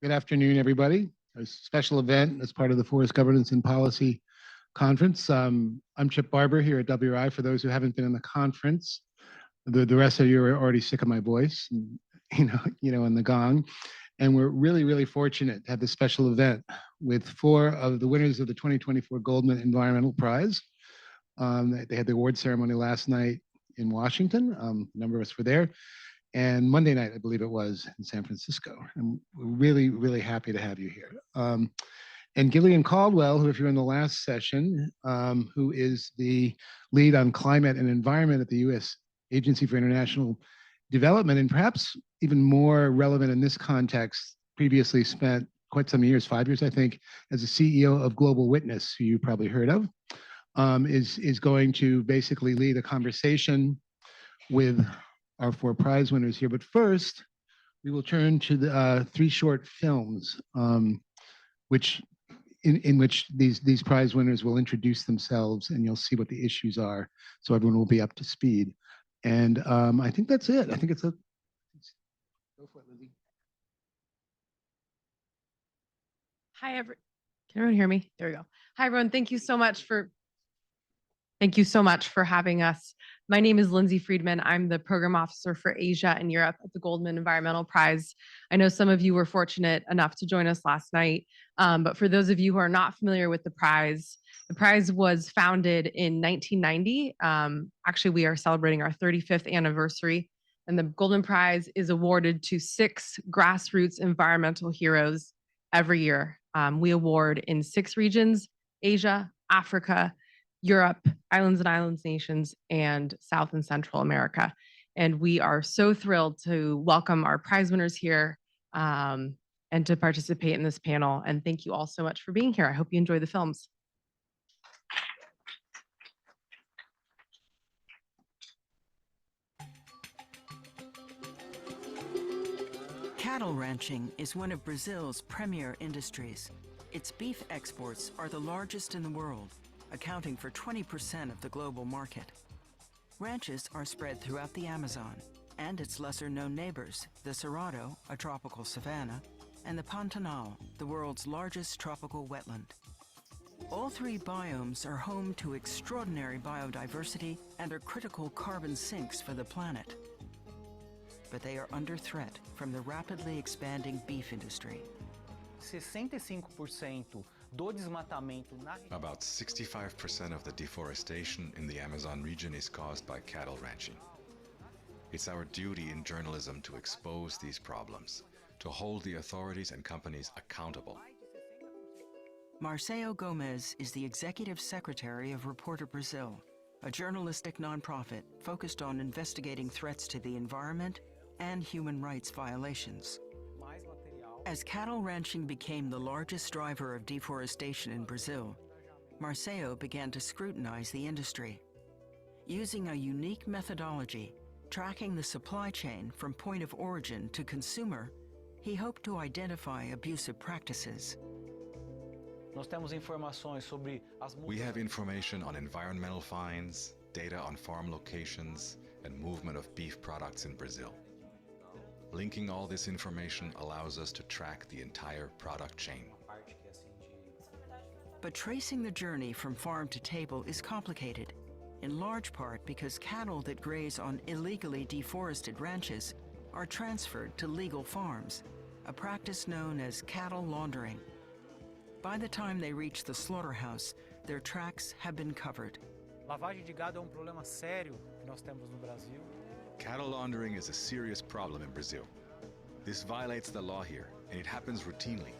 Good afternoon, everybody. A special event as part of the Forest Governance and Policy Conference. I'm Chip Barber here at WRI. For those who haven't been in the conference, the rest of you are already sick of my voice, and, and the gong. And we're really, really fortunate to have this special event with four of the winners of the 2024 Goldman Environmental Prize. They had the award ceremony last night in Washington. A number of us were there, and Monday night, I believe it was, in San Francisco. And we're really, really happy to have you here. And Gillian Caldwell, who, if you're in the last session, who is the lead on climate and environment at the U.S. Agency for International Development, and perhaps even more relevant in this context, previously spent quite some years, 5 years, I think, as the CEO of Global Witness, who you probably heard of, is going to basically lead a conversation with our four prize winners here. But first, we will turn to the three short films, which in which these prize winners will introduce themselves, and you'll see what the issues are, so everyone will be up to speed. And I think that's it. I think it's a go for it, Lizzie. Hi, can everyone hear me? There we go. Hi, everyone. Thank you so much for having us. My name is Lindsay Friedman. I'm the program officer for Asia and Europe at the Goldman Environmental Prize. I know some of you were fortunate enough to join us last night, but for those of you who are not familiar with the prize was founded in 1990. Actually, we are celebrating our 35th anniversary, and the Goldman Prize is awarded to 6 grassroots environmental heroes every year. We award in 6 regions: Asia, Africa, Europe, islands and islands nations, and South and Central America. And we are so thrilled to welcome our prize winners here and to participate in this panel. And thank you all so much for being here. I hope you enjoy the films. Cattle ranching is one of Brazil's premier industries. Its beef exports are the largest in the world, accounting for 20% of the global market. Ranches are spread throughout the Amazon and its lesser-known neighbors, the Cerrado, a tropical savanna, and the Pantanal, the world's largest tropical wetland. All 3 biomes are home to extraordinary biodiversity and are critical carbon sinks for the planet. But they are under threat from the rapidly expanding beef industry. 65% do desmatamento na região. About 65% of the deforestation in the Amazon region is caused by cattle ranching. It's our duty in journalism to expose these problems, to hold the authorities and companies accountable. Marcelo Gomes is the executive secretary of Reporter Brazil, a journalistic nonprofit focused on investigating threats to the environment and human rights violations. As cattle ranching became the largest driver of deforestation in Brazil, Marcelo began to scrutinize the industry. Using a unique methodology, tracking the supply chain from point of origin to consumer, he hoped to identify abusive practices. We have information on environmental fines, data on farm locations, and movement of beef products in Brazil. Linking all this information allows us to track the entire product chain. But tracing the journey from farm to table is complicated, in large part because cattle that graze on illegally deforested ranches are transferred to legal farms, a practice known as cattle laundering. By the time they reach the slaughterhouse, their tracks have been covered. Lavagem de gado é problema sério que nós temos no Brasil. Cattle laundering is a serious problem in Brazil. This violates the law here, and it happens routinely.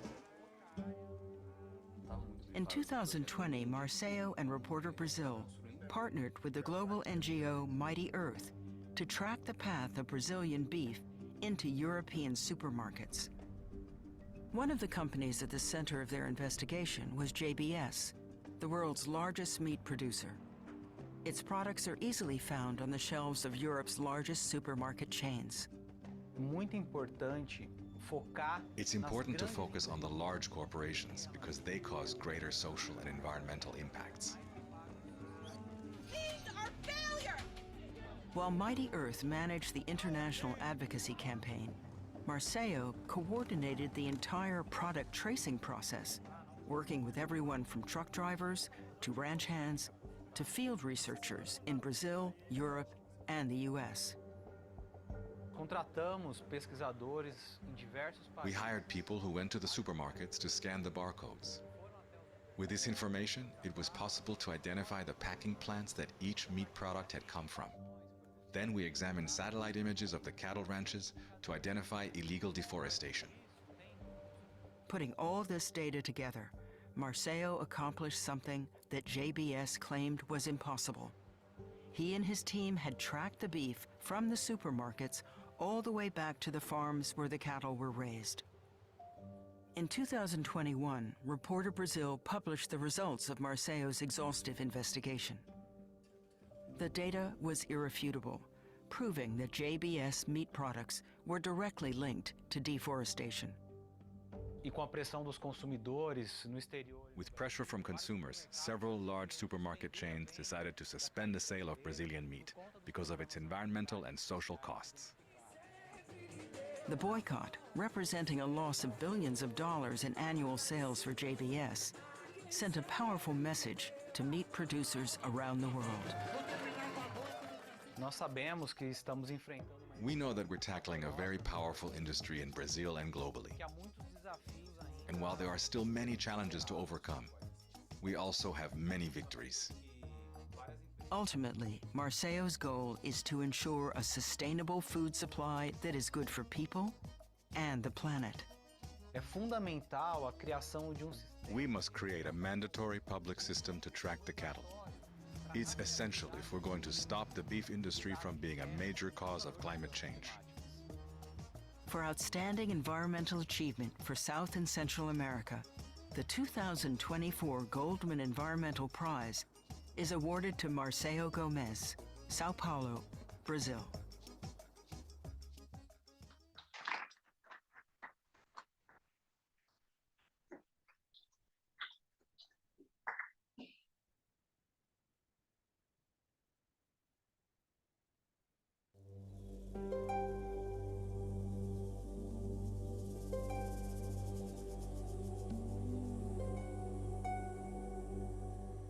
In 2020, Marcelo and Reporter Brazil partnered with the global NGO Mighty Earth to track the path of Brazilian beef into European supermarkets. One of the companies at the center of their investigation was JBS, the world's largest meat producer. Its products are easily found on the shelves of Europe's largest supermarket chains. It's important to focus on the large corporations because they cause greater social and environmental impacts. These are failures! While Mighty Earth managed the international advocacy campaign, Marceo coordinated the entire product tracing process, working with everyone from truck drivers to ranch hands to field researchers in Brazil, Europe, and the US. Contratamos pesquisadores em diversos países. We hired people who went to the supermarkets to scan the barcodes. With this information, it was possible to identify the packing plants that each meat product had come from. Then we examined satellite images of the cattle ranches to identify illegal deforestation. Putting all this data together, Marceo accomplished something that JBS claimed was impossible. He and his team had tracked the beef from the supermarkets all the way back to the farms where the cattle were raised. In 2021, Reporter Brazil published the results of Marceo's exhaustive investigation. The data was irrefutable, proving that JBS meat products were directly linked to deforestation. E com a pressão dos consumidores no exterior. With pressure from consumers, several large supermarket chains decided to suspend the sale of Brazilian meat because of its environmental and social costs. The boycott, representing a loss of billions of dollars in annual sales for JBS, sent a powerful message to meat producers around the world. Nós sabemos que estamos enfrentando. We know that we're tackling a very powerful industry in Brazil and globally. Que há muitos desafios ainda. And while there are still many challenges to overcome, we also have many victories. Ultimately, Marceo's goal is to ensure a sustainable food supply that is good for people and the planet. É fundamental a criação de sistema. We must create a mandatory public system to track the cattle. It's essential if we're going to stop the beef industry from being a major cause of climate change. For outstanding environmental achievement for South and Central America, the 2024 Goldman Environmental Prize is awarded to Marceo Gomes, Sao Paulo, Brazil.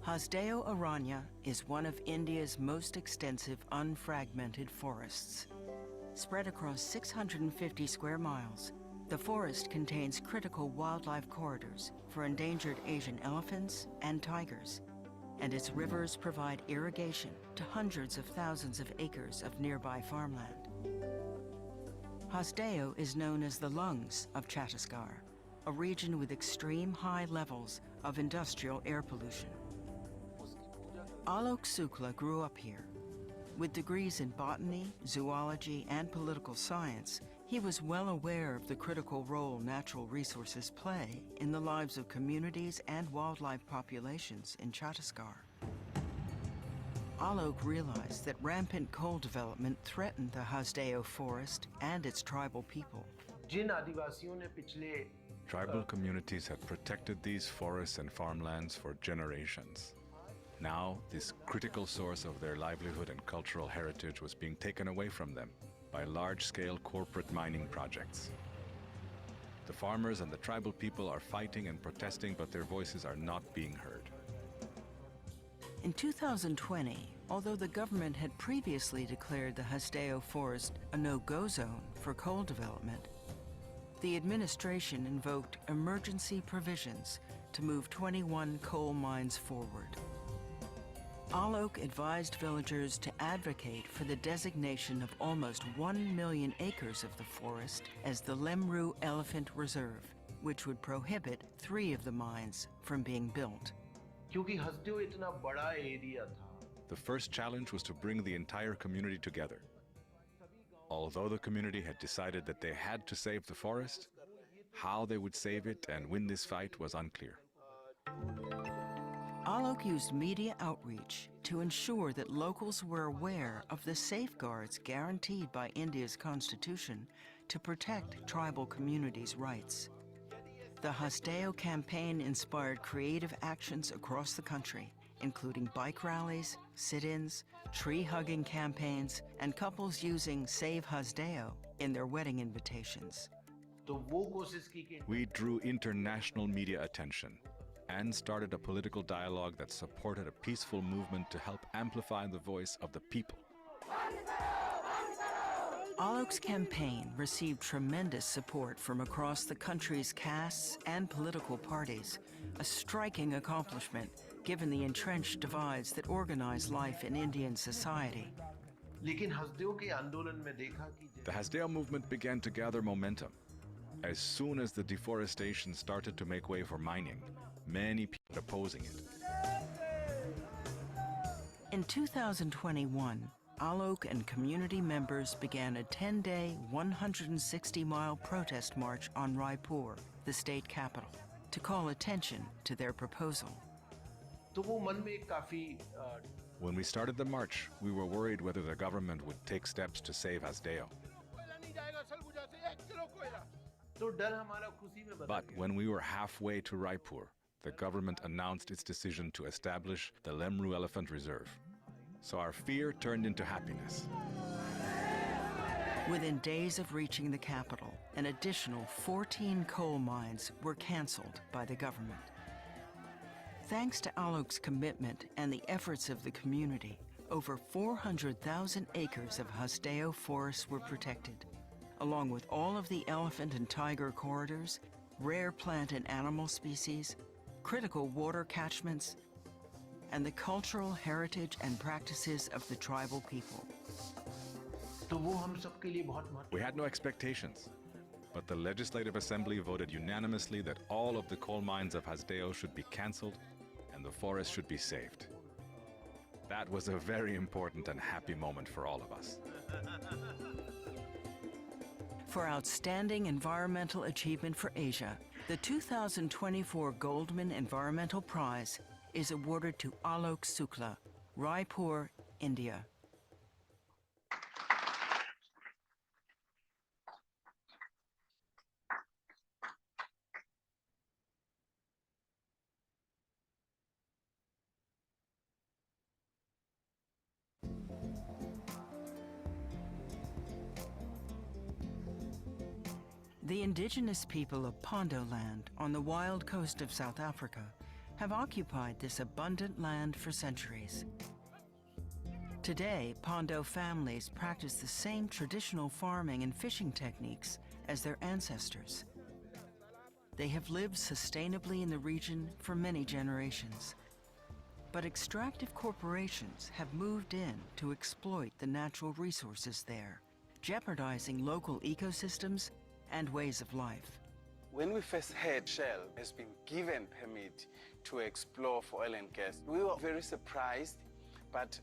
Hasdeo Aranya is one of India's most extensive unfragmented forests. Spread across 650 square miles, the forest contains critical wildlife corridors for endangered Asian elephants and tigers, and its rivers provide irrigation to hundreds of thousands of acres of nearby farmland. Hasdeo is known as the lungs of Chhattisgarh, a region with extreme high levels of industrial air pollution. Alok Shukla grew up here. With degrees in botany, zoology, and political science, he was well aware of the critical role natural resources play in the lives of communities and wildlife populations in Chhattisgarh. Alok realized that rampant coal development threatened the Hasdeo forest and its tribal people. Tribal communities have protected these forests and farmlands for generations. Now, this critical source of their livelihood and cultural heritage was being taken away from them by large-scale corporate mining projects. The farmers and the tribal people are fighting and protesting, but their voices are not being heard. In 2020, although the government had previously declared the Hasdeo forest a no-go zone for coal development, the administration invoked emergency provisions to move 21 coal mines forward. Alok advised villagers to advocate for the designation of almost 1 million acres of the forest as the Lemru Elephant Reserve, which would prohibit 3 of the mines from being built. The first challenge was to bring the entire community together. Although the community had decided that they had to save the forest, how they would save it and win this fight was unclear. Alok used media outreach to ensure that locals were aware of the safeguards guaranteed by India's constitution to protect tribal communities' rights. The Hasdeo campaign inspired creative actions across the country including bike rallies, sit-ins, tree-hugging campaigns, and couples using Save Hasdeo in their wedding invitations. We drew international media attention and started a political dialogue that supported a peaceful movement to help amplify the voice of the people. Alok's campaign received tremendous support from across the country's castes and political parties, a striking accomplishment given the entrenched divides that organize life in Indian society. The Hasdeo movement began to gather momentum. As soon as the deforestation started to make way for mining, many people opposing it. In 2021, Alok and community members began a 10-day, 160-mile protest march on Raipur, the state capital, to call attention to their proposal. When we started the march, we were worried whether the government would take steps to save Hasdeo. But when we were halfway to Raipur, the government announced its decision to establish the Lemru Elephant Reserve. So our fear turned into happiness. Within days of reaching the capital, an additional 14 coal mines were canceled by the government. Thanks to Alok's commitment and the efforts of the community, over 400,000 acres of Hasdeo forests were protected, along with all of the elephant and tiger corridors, rare plant and animal species, critical water catchments, and the cultural heritage and practices of the tribal people. We had no expectations, but the Legislative Assembly voted unanimously that all of the coal mines of Hasdeo should be cancelled and the forest should be saved. That was a very important and happy moment for all of us. For outstanding environmental achievement for Asia, the 2024 Goldman Environmental Prize is awarded to Alok Sukla, Raipur, India. The indigenous people of Pondo land on the wild coast of South Africa have occupied this abundant land for centuries. Today, Pondo families practice the same traditional farming and fishing techniques as their ancestors. They have lived sustainably in the region for many generations. But extractive corporations have moved in to exploit the natural resources there, jeopardizing local ecosystems and ways of life. When we first heard Shell has been given permit to explore for oil and gas, we were very surprised, but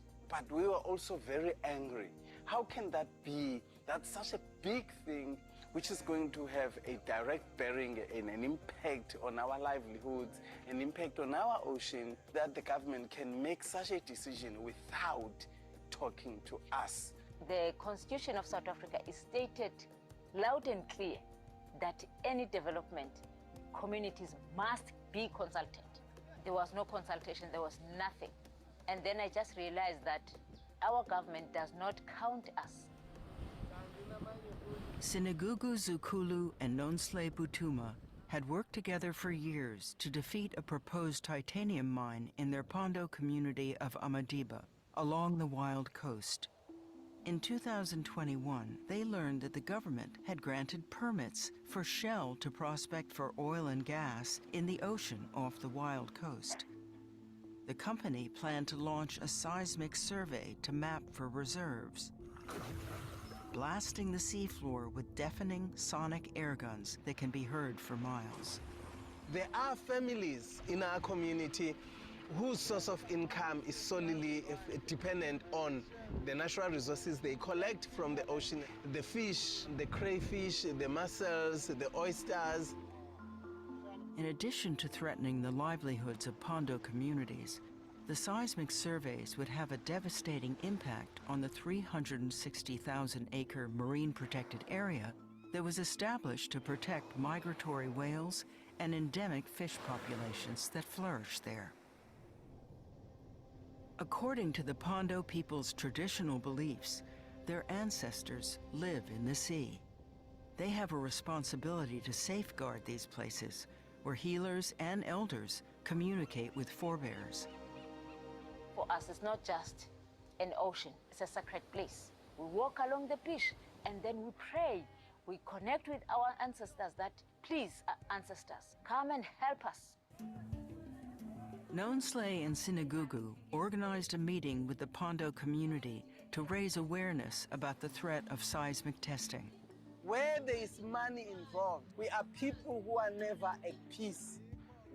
we were also very angry. How can that be? That's such a big thing which is going to have a direct bearing and an impact on our livelihoods, an impact on our ocean, that the government can make such a decision without talking to us. The Constitution of South Africa is stated loud and clear that any development, communities must be consulted. There was no consultation, there was nothing. And then I just realized that our government does not count us. Sinegugu Zukulu and Nonsle Butuma had worked together for years to defeat a proposed titanium mine in their Pondo community of Amadiba, along the wild coast. In 2021, they learned that the government had granted permits for Shell to prospect for oil and gas in the ocean off the wild coast. The company planned to launch a seismic survey to map for reserves, blasting the seafloor with deafening sonic air guns that can be heard for miles. There are families in our community whose source of income is solely dependent on the natural resources they collect from the ocean, the fish, the crayfish, the mussels, the oysters. In addition to threatening the livelihoods of Pondo communities, the seismic surveys would have a devastating impact on the 360,000-acre marine protected area that was established to protect migratory whales and endemic fish populations that flourish there. According to the Pondo people's traditional beliefs, their ancestors live in the sea. They have a responsibility to safeguard these places where healers and elders communicate with forebears. For us, it's not just an ocean, it's a sacred place. We walk along the beach and then we pray. We connect with our ancestors that, please, ancestors, come and help us. Nonsley and Sinagugu organized a meeting with the Pondo community to raise awareness about the threat of seismic testing. Where there is money involved, we are people who are never at peace.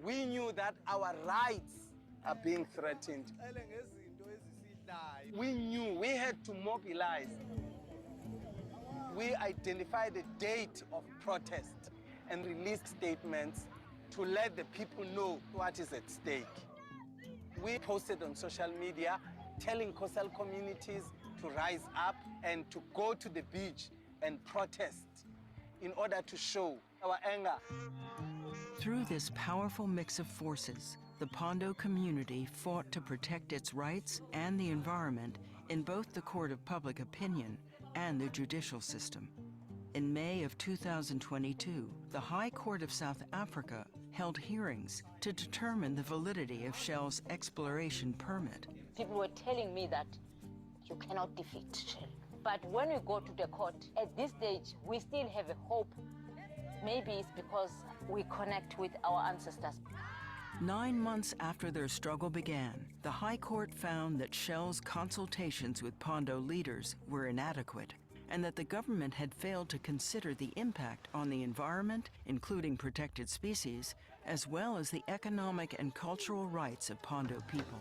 We knew that our rights are being threatened. We knew we had to mobilize. We identified the date of protest and released statements to let the people know what is at stake. We posted on social media telling coastal communities to rise up and to go to the beach and protest in order to show our anger. Through this powerful mix of forces, the Pondo community fought to protect its rights and the environment in both the court of public opinion and the judicial system. In May of 2022, the High Court of South Africa held hearings to determine the validity of Shell's exploration permit. People were telling me that you cannot defeat Shell. But when we go to the court, at this stage, we still have a hope. Maybe it's because we connect with our ancestors. 9 months after their struggle began, the High Court found that Shell's consultations with Pondo leaders were inadequate, and that the government had failed to consider the impact on the environment, including protected species, as well as the economic and cultural rights of Pondo people.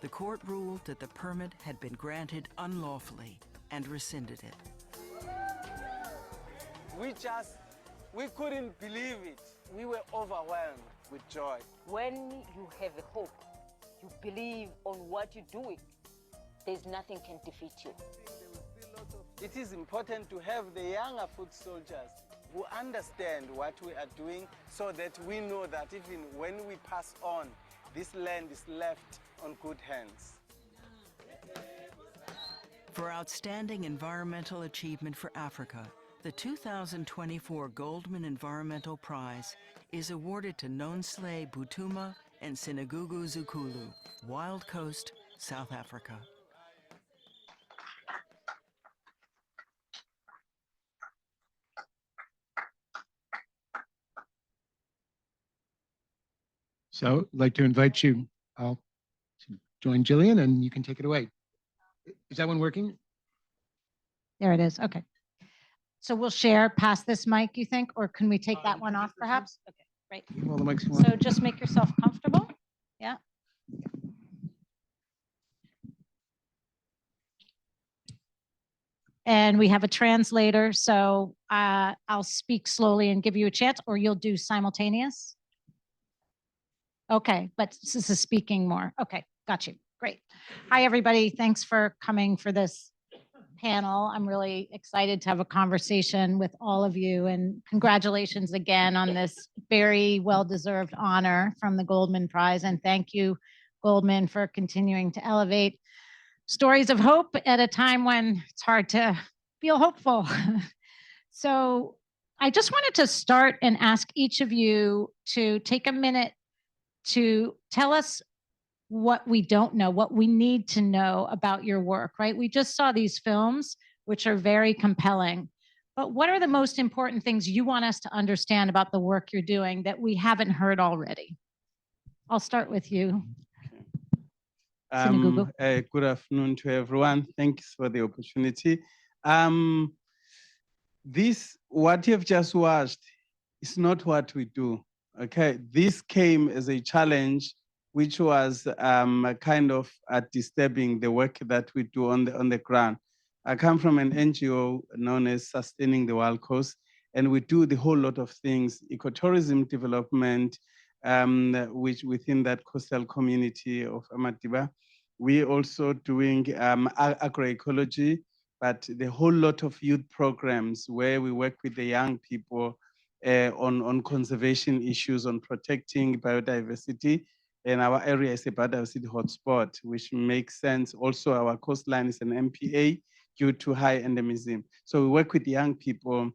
The court ruled that the permit had been granted unlawfully and rescinded it. We couldn't believe it. We were overwhelmed with joy. When you have a hope, you believe on what you're doing, there's nothing can defeat you. It is important to have the younger foot soldiers who understand what we are doing so that we know that even when we pass on, this land is left on good hands. For outstanding environmental achievement for Africa, the 2024 Goldman Environmental Prize is awarded to Nonsley Butuma and Sinagugu Zukulu, Wild Coast, South Africa. So I'd like to invite you all to join Jillian, and you can take it away. Is that one working? There it is. Okay. So we'll share past this mic, you think, or can we take that one off perhaps? Okay, great. All the mics you want. So just make yourself comfortable. Yeah. And we have a translator, so I'll speak slowly and give you a chance, or you'll do simultaneous. Okay, but this is speaking more. Okay, got you. Great. Hi, everybody. Thanks for coming for this panel. I'm really excited to have a conversation with all of you, and congratulations again on this very well-deserved honor from the Goldman Prize. And thank you, Goldman, for continuing to elevate stories of hope at a time when it's hard to feel hopeful. So I just wanted to start and ask each of you to take a minute to tell us what we don't know, what we need to know about your work, right? We just saw these films, which are very compelling, but what are the most important things you want us to understand about the work you're doing that we haven't heard already? I'll start with you. Good afternoon to everyone. Thanks for the opportunity. What you've just watched is not what we do. Okay, this came as a challenge, which was kind of disturbing the work that we do on the ground. I come from an NGO known as Sustaining the Wild Coast, and we do the whole lot of things: ecotourism development, which within that coastal community of Amadiba. We're also doing agroecology, but the whole lot of youth programs where we work with the young people on conservation issues, on protecting biodiversity, and our area is a biodiversity hotspot, which makes sense. Also, our coastline is an MPA due to high endemism. So we work with young people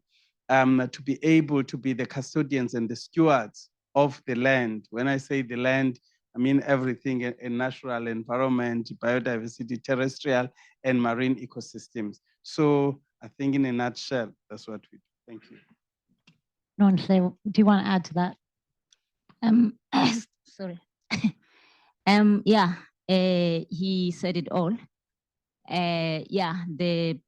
to be able to be the custodians and the stewards of the land. When I say the land, I mean everything in natural environment, biodiversity, terrestrial, and marine ecosystems. So I think in a nutshell, that's what we do. Thank you. Nonhle, do you want to add to that? Sorry. He said it all. The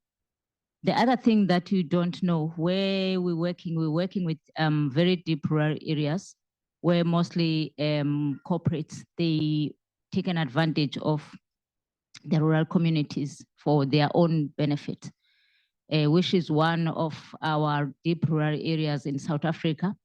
other thing that you don't know, where we're working with very deep rural areas where mostly corporates, they take an advantage of the rural communities for their own benefit, which is one of our deep rural areas in South Africa,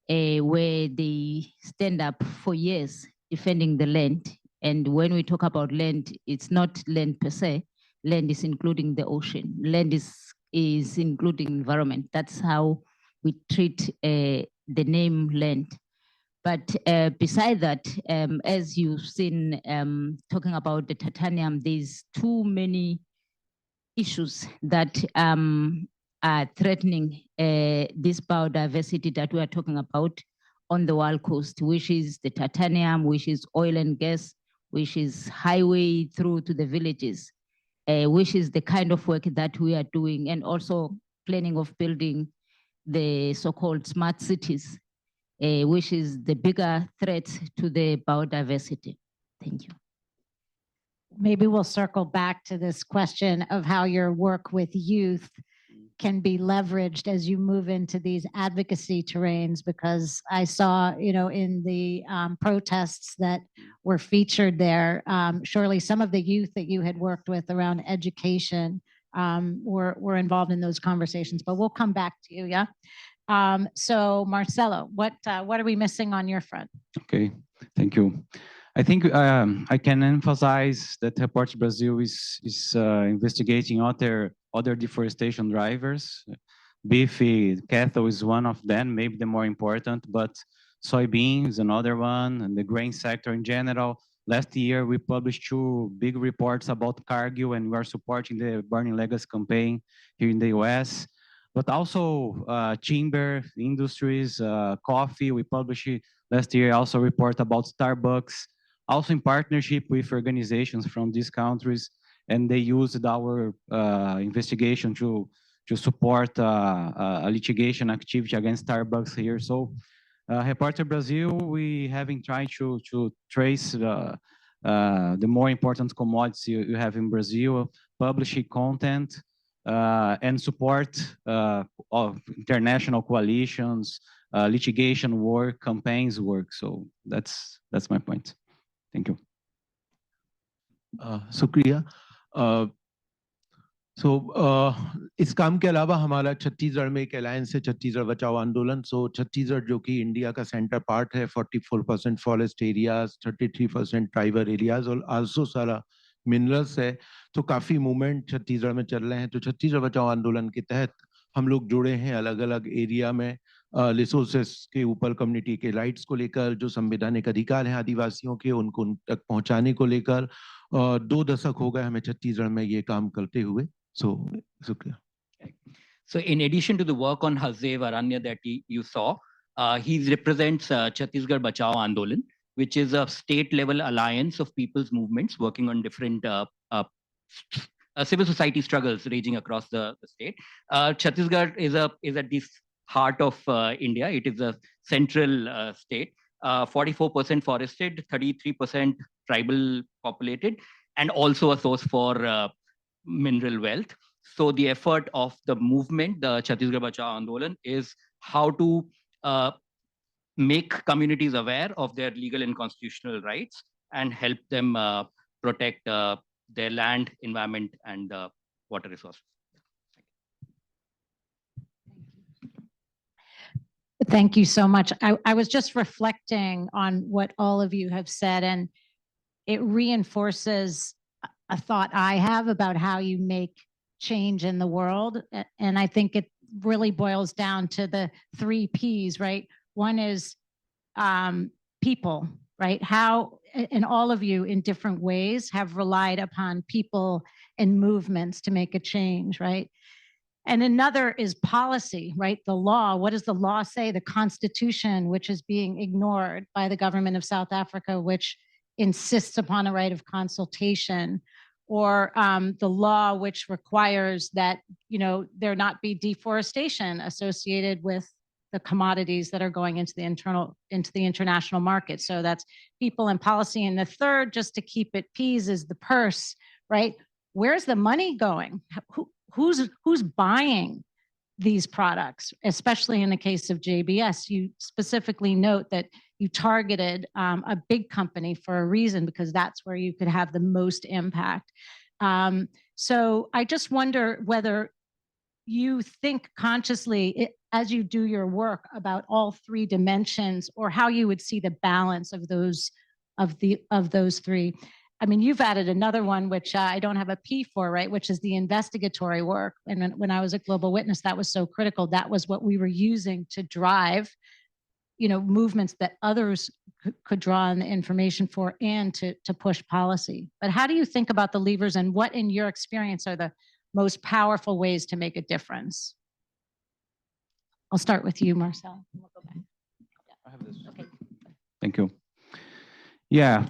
where they stand up for years defending the land. And when we talk about land, it's not land per se. Land is including the ocean. Land is including environment. That's how we treat the name land. But beside that, as you've seen, talking about the titanium, there's too many issues that are threatening this biodiversity that we are talking about on the Wild Coast, which is the titanium, which is oil and gas, which is highway through to the villages, which is the kind of work that we are doing, and also planning of building the so-called smart cities, which is the bigger threat to the biodiversity. Thank you. Maybe we'll circle back to this question of how your work with youth can be leveraged as you move into these advocacy terrains, because I saw, in the protests that were featured there, surely some of the youth that you had worked with around education were involved in those conversations, but we'll come back to you, yeah? So Marcelo, what are we missing on your front? Okay, thank you. I think I can emphasize that Report Brazil is investigating other deforestation drivers. Beef cattle is one of them, maybe the more important, but soybeans is another one, and the grain sector in general. Last year, we published 2 big reports about Cargill, and we are supporting the Burning Legacy campaign here in the US. But also timber industries, coffee, we published last year also a report about Starbucks, also in partnership with organizations from these countries, and they used our investigation to support a litigation activity against Starbucks here. So Repórter Brazil, we have been trying to trace the more important commodities you have in Brazil, publishing content, and support of international coalitions, litigation work, campaigns work. So that's my point. Thank you. शुक्रिया। इस काम के अलावा हमारा छत्तीसगढ़ में एक alliance है, छत्तीसगढ़ बचाओ आंदोलन। छत्तीसगढ़ जो कि इंडिया का सेंटर पार्ट है, 44% फॉरेस्ट एरियाज, 33% ट्राइबल एरियाज और आल्सो सारा मिनरल्स है, तो काफ़ी मूवमेंट छत्तीसगढ़ में चल रहे हैं। तो छत्तीसगढ़ बचाओ आंदोलन के तहत हम लोग जुड़े हैं अलग अलग एरिया में, रिसोर्सेस के ऊपर, कम्युनिटी के राइट्स को लेकर, जो संवैधानिक अधिकार हैं आदिवासियों के, उनको उन तक पहुंचाने को लेकर। 2 दशक हो गए हमें छत्तीसगढ़ में ये काम करते हुए। शुक्रिया। So in addition to the work on Hazev Aranya that you saw, he represents Chhattisgarh Bachao Andolan, which is a state-level alliance of people's movements working on different civil society struggles raging across the state. Chhattisgarh is at the heart of India. It is a central state, 44% forested, 33% tribal populated, and also a source for mineral wealth. So the effort of the movement, the Chhattisgarh Bachao Andolan, is how to make communities aware of their legal and constitutional rights and help them protect their land, environment, and water resources. Thank you so much. I was just reflecting on what all of you have said, and it reinforces a thought I have about how you make change in the world. And I think it really boils down to the 3 Ps, right? One is people, right? How, and all of you in different ways have relied upon people and movements to make a change, right? And another is policy, right? The law. What does the law say? The Constitution, which is being ignored by the government of South Africa, which insists upon a right of consultation, or the law which requires that there not be deforestation associated with the commodities that are going into the international market. So that's people and policy. And the third, just to keep it peas, is the purse, right? Where's the money going? Who's buying these products, especially in the case of JBS? You specifically note that you targeted a big company for a reason, because that's where you could have the most impact. So I just wonder whether you think consciously as you do your work about all three dimensions, or how you would see the balance of those three. I mean, you've added another one, which I don't have a P for, right? Which is the investigatory work. And when I was at Global Witness, that was so critical. That was what we were using to drive, movements that others could draw on the information for, and to push policy. But how do you think about the levers, and what, in your experience, are the most powerful ways to make a difference? I'll start with you, Marcel. We'll go back. I have this. Okay. Thank you. Yeah,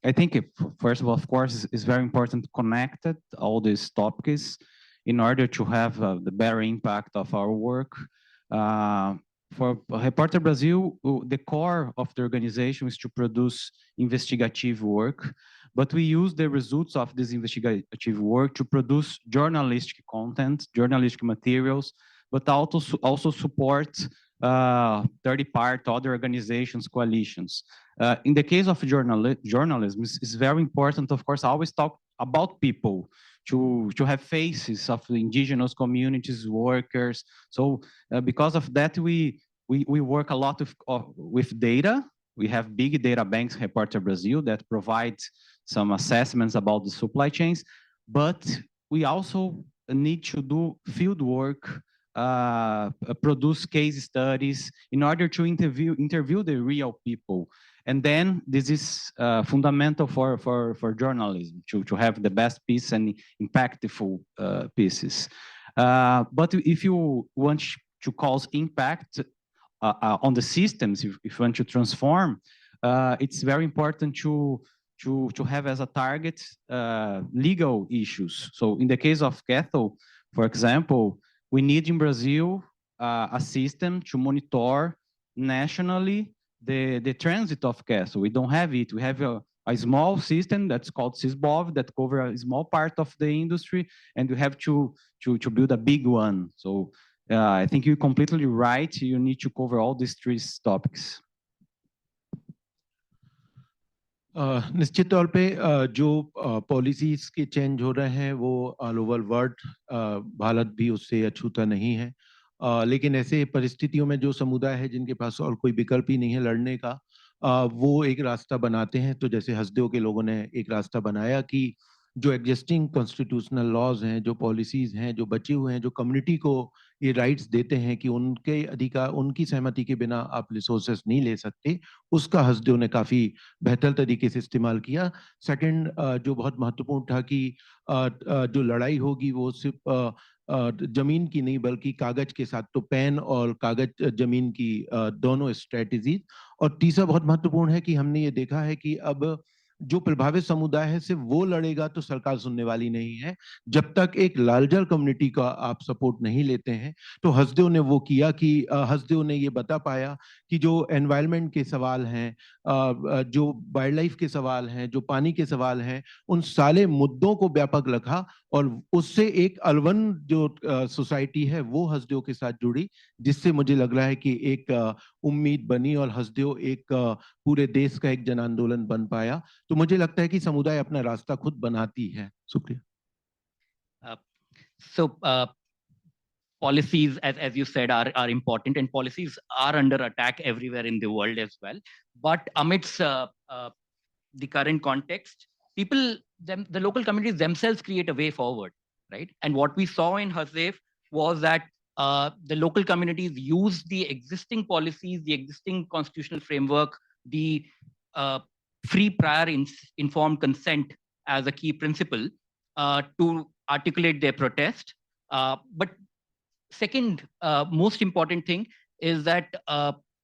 I think first of all, of course, it's very important to connect all these topics in order to have the better impact of our work. For Repórter Brasil, the core of the organization is to produce investigative work, but we use the results of this investigative work to produce journalistic content, journalistic materials, but also support third-party, other organizations, coalitions. In the case of journalism, it's very important, of course, I always talk about people, to have faces of the indigenous communities, workers. So because of that, we work a lot with data. We have big data banks, Repórter Brasil, that provides some assessments about the supply chains, but we also need to do field work, produce case studies in order to interview the real people. And then this is fundamental for journalism, to have the best piece and impactful pieces. But if you want to cause impact on the systems, if you want to transform, it's very important to have as a target legal issues. So in the case of cattle, for example, we need in Brazil a system to monitor nationally the transit of cattle. We don't have it. We have a small system that's called SysBov that covers a small part of the industry, and we have to build a big one. So I think you're completely right. You need to cover all these three topics. निश्चित तौर पे जो policies के change हो रहे हैं वो all over world, Bharat भी उससे अछूता नहीं है, लेकिन ऐसे परिस्थितियों में जो समुदाय है जिनके पास और कोई विकल्प ही नहीं है लड़ने का, वो एक रास्ता बनाते हैं। तो जैसे हसदेव के लोगों ने एक रास्ता बनाया कि जो एग्जिस्टिंग कॉन्स्टिट्यूशनल लॉज हैं, जो पॉलिसीज हैं, जो बचे हुए हैं, जो कम्युनिटी को ये राइट्स देते हैं कि उनके अधिकार, उनकी सहमति के बिना आप रिसोर्सेस नहीं ले सकते, उसका हसदेव ने काफ़ी बेहतर तरीके से इस्तेमाल किया। सेकंड, जो बहुत महत्वपूर्ण था कि जो लड़ाई होगी वो सिर्फ जमीन की नहीं बल्कि कागज के साथ, तो पेन और कागज जमीन की दोनों स्ट्रेटेजी। और तीसरा बहुत महत्वपूर्ण है कि हमने ये देखा है कि अब जो प्रभावित समुदाय है सिर्फ वो लड़ेगा तो सरकार सुनने वाली नहीं है। जब तक एक लार्जर कम्युनिटी का आप सपोर्ट नहीं लेते हैं, तो हसदेव ने वो किया कि हसदेव ने ये बता पाया कि जो एनवायरनमेंट के सवाल हैं, जो वाइल्ड लाइफ के सवाल हैं, जो पानी के सवाल हैं, उन सारे मुद्दों को व्यापक रखा और उससे एक अलवन जो सोसाइटी है वो हसदेव के साथ जुड़ी, जिससे मुझे लग रहा है कि एक उम्मीद बनी और हसदेव एक पूरे देश का एक जन आंदोलन बन पाया। तो मुझे लगता है कि समुदाय अपना रास्ता खुद बनाती है। शुक्रिया। So policies, as you said, are important, and policies are under attack everywhere in the world as well. But amidst the current context, the local communities themselves create a way forward, right? And what we saw in Hazev was that the local communities use the existing policies, the existing constitutional framework the free prior informed consent as a key principle to articulate their protest. But second most important thing is that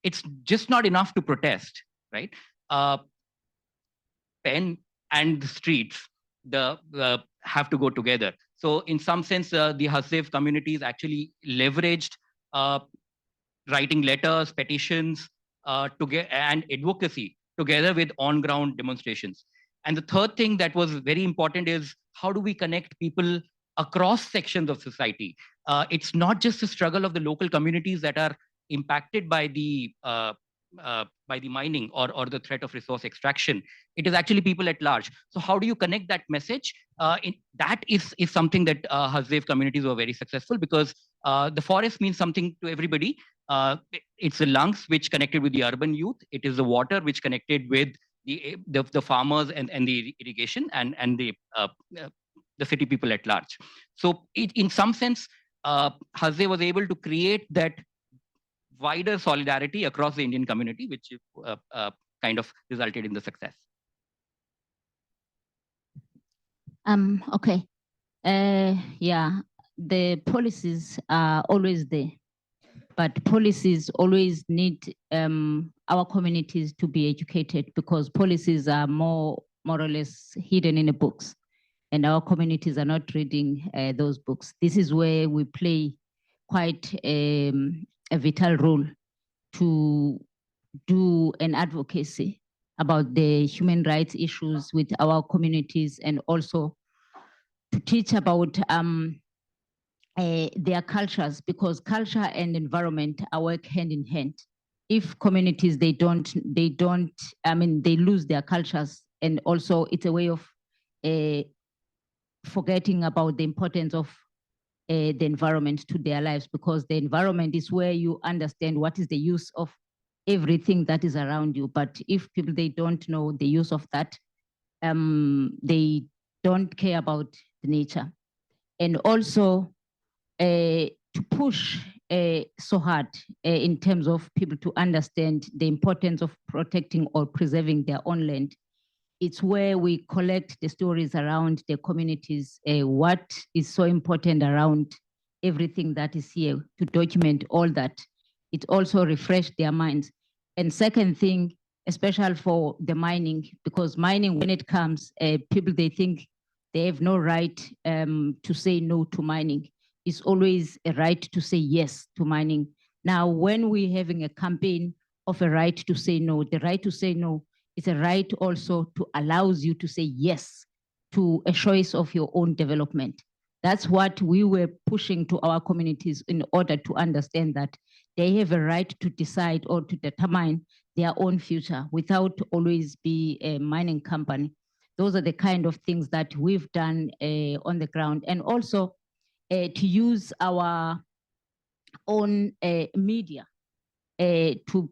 it's just not enough to protest, right? Pen and the streets have to go together. So in some sense, the Hasdev communities actually leveraged writing letters, petitions, and advocacy together with on-ground demonstrations. And the third thing that was very important is how do we connect people across sections of society? It's not just the struggle of the local communities that are impacted by the mining or the threat of resource extraction. It is actually people at large. So how do you connect that message? That is something that Hasdev communities were very successful, because the forest means something to everybody. It's the lungs which connected with the urban youth. It is the water which connected with the farmers and the irrigation and the city people at large. So in some sense, Hasdev was able to create that wider solidarity across the Indian community, which kind of resulted in the success. Okay. Yeah, the policies are always there, but policies always need our communities to be educated, because policies are more or less hidden in the books, and our communities are not reading those books. This is where we play quite a vital role to do an advocacy about the human rights issues with our communities, and also to teach about their cultures, because culture and environment are work hand in hand. If communities, they lose their cultures, and also it's a way of forgetting about the importance of the environment to their lives, because the environment is where you understand what is the use of everything that is around you. But if people, they don't know the use of that, they don't care about the nature. And also to push so hard in terms of people to understand the importance of protecting or preserving their own land. It's where we collect the stories around the communities, what is so important around everything that is here, to document all that. It also refreshed their minds. And second thing, especially for the mining, because mining, when it comes, people, they think they have no right to say no to mining. It's always a right to say yes to mining. Now, when we're having a campaign of a right to say no, the right to say no is a right also to allows you to say yes to a choice of your own development. That's what we were pushing to our communities, in order to understand that they have a right to decide or to determine their own future without always be a mining company. Those are the kind of things that we've done on the ground. And also to use our own media to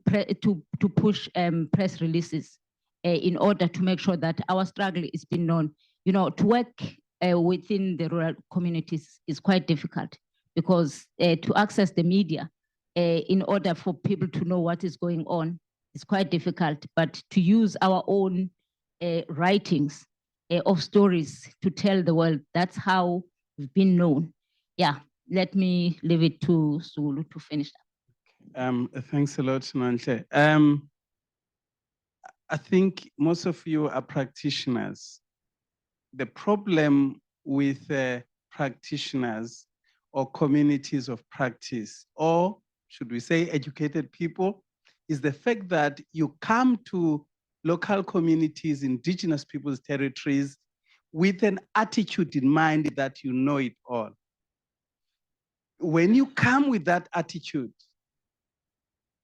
push press releases in order to make sure that our struggle is being known. You know, to work within the rural communities is quite difficult, because to access the media in order for people to know what is going on is quite difficult. But to use our own writings of stories to tell the world, that's how we've been known. Yeah, let me leave it to Zulu to finish that. Thanks a lot, Nantle. I think most of you are practitioners. The problem with practitioners or communities of practice, or should we say educated people, is the fact that you come to local communities, indigenous people's territories, with an attitude in mind that you know it all. When you come with that attitude,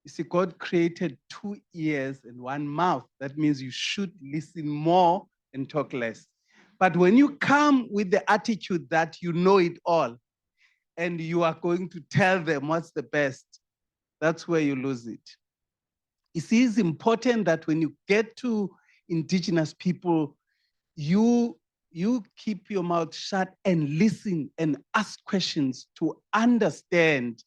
you see, God created 2 ears and 1 mouth. That means you should listen more and talk less. But when you come with the attitude that you know it all, and you are going to tell them what's the best, that's where you lose it. You see, it's important that when you get to indigenous people, you keep your mouth shut and listen and ask questions to understand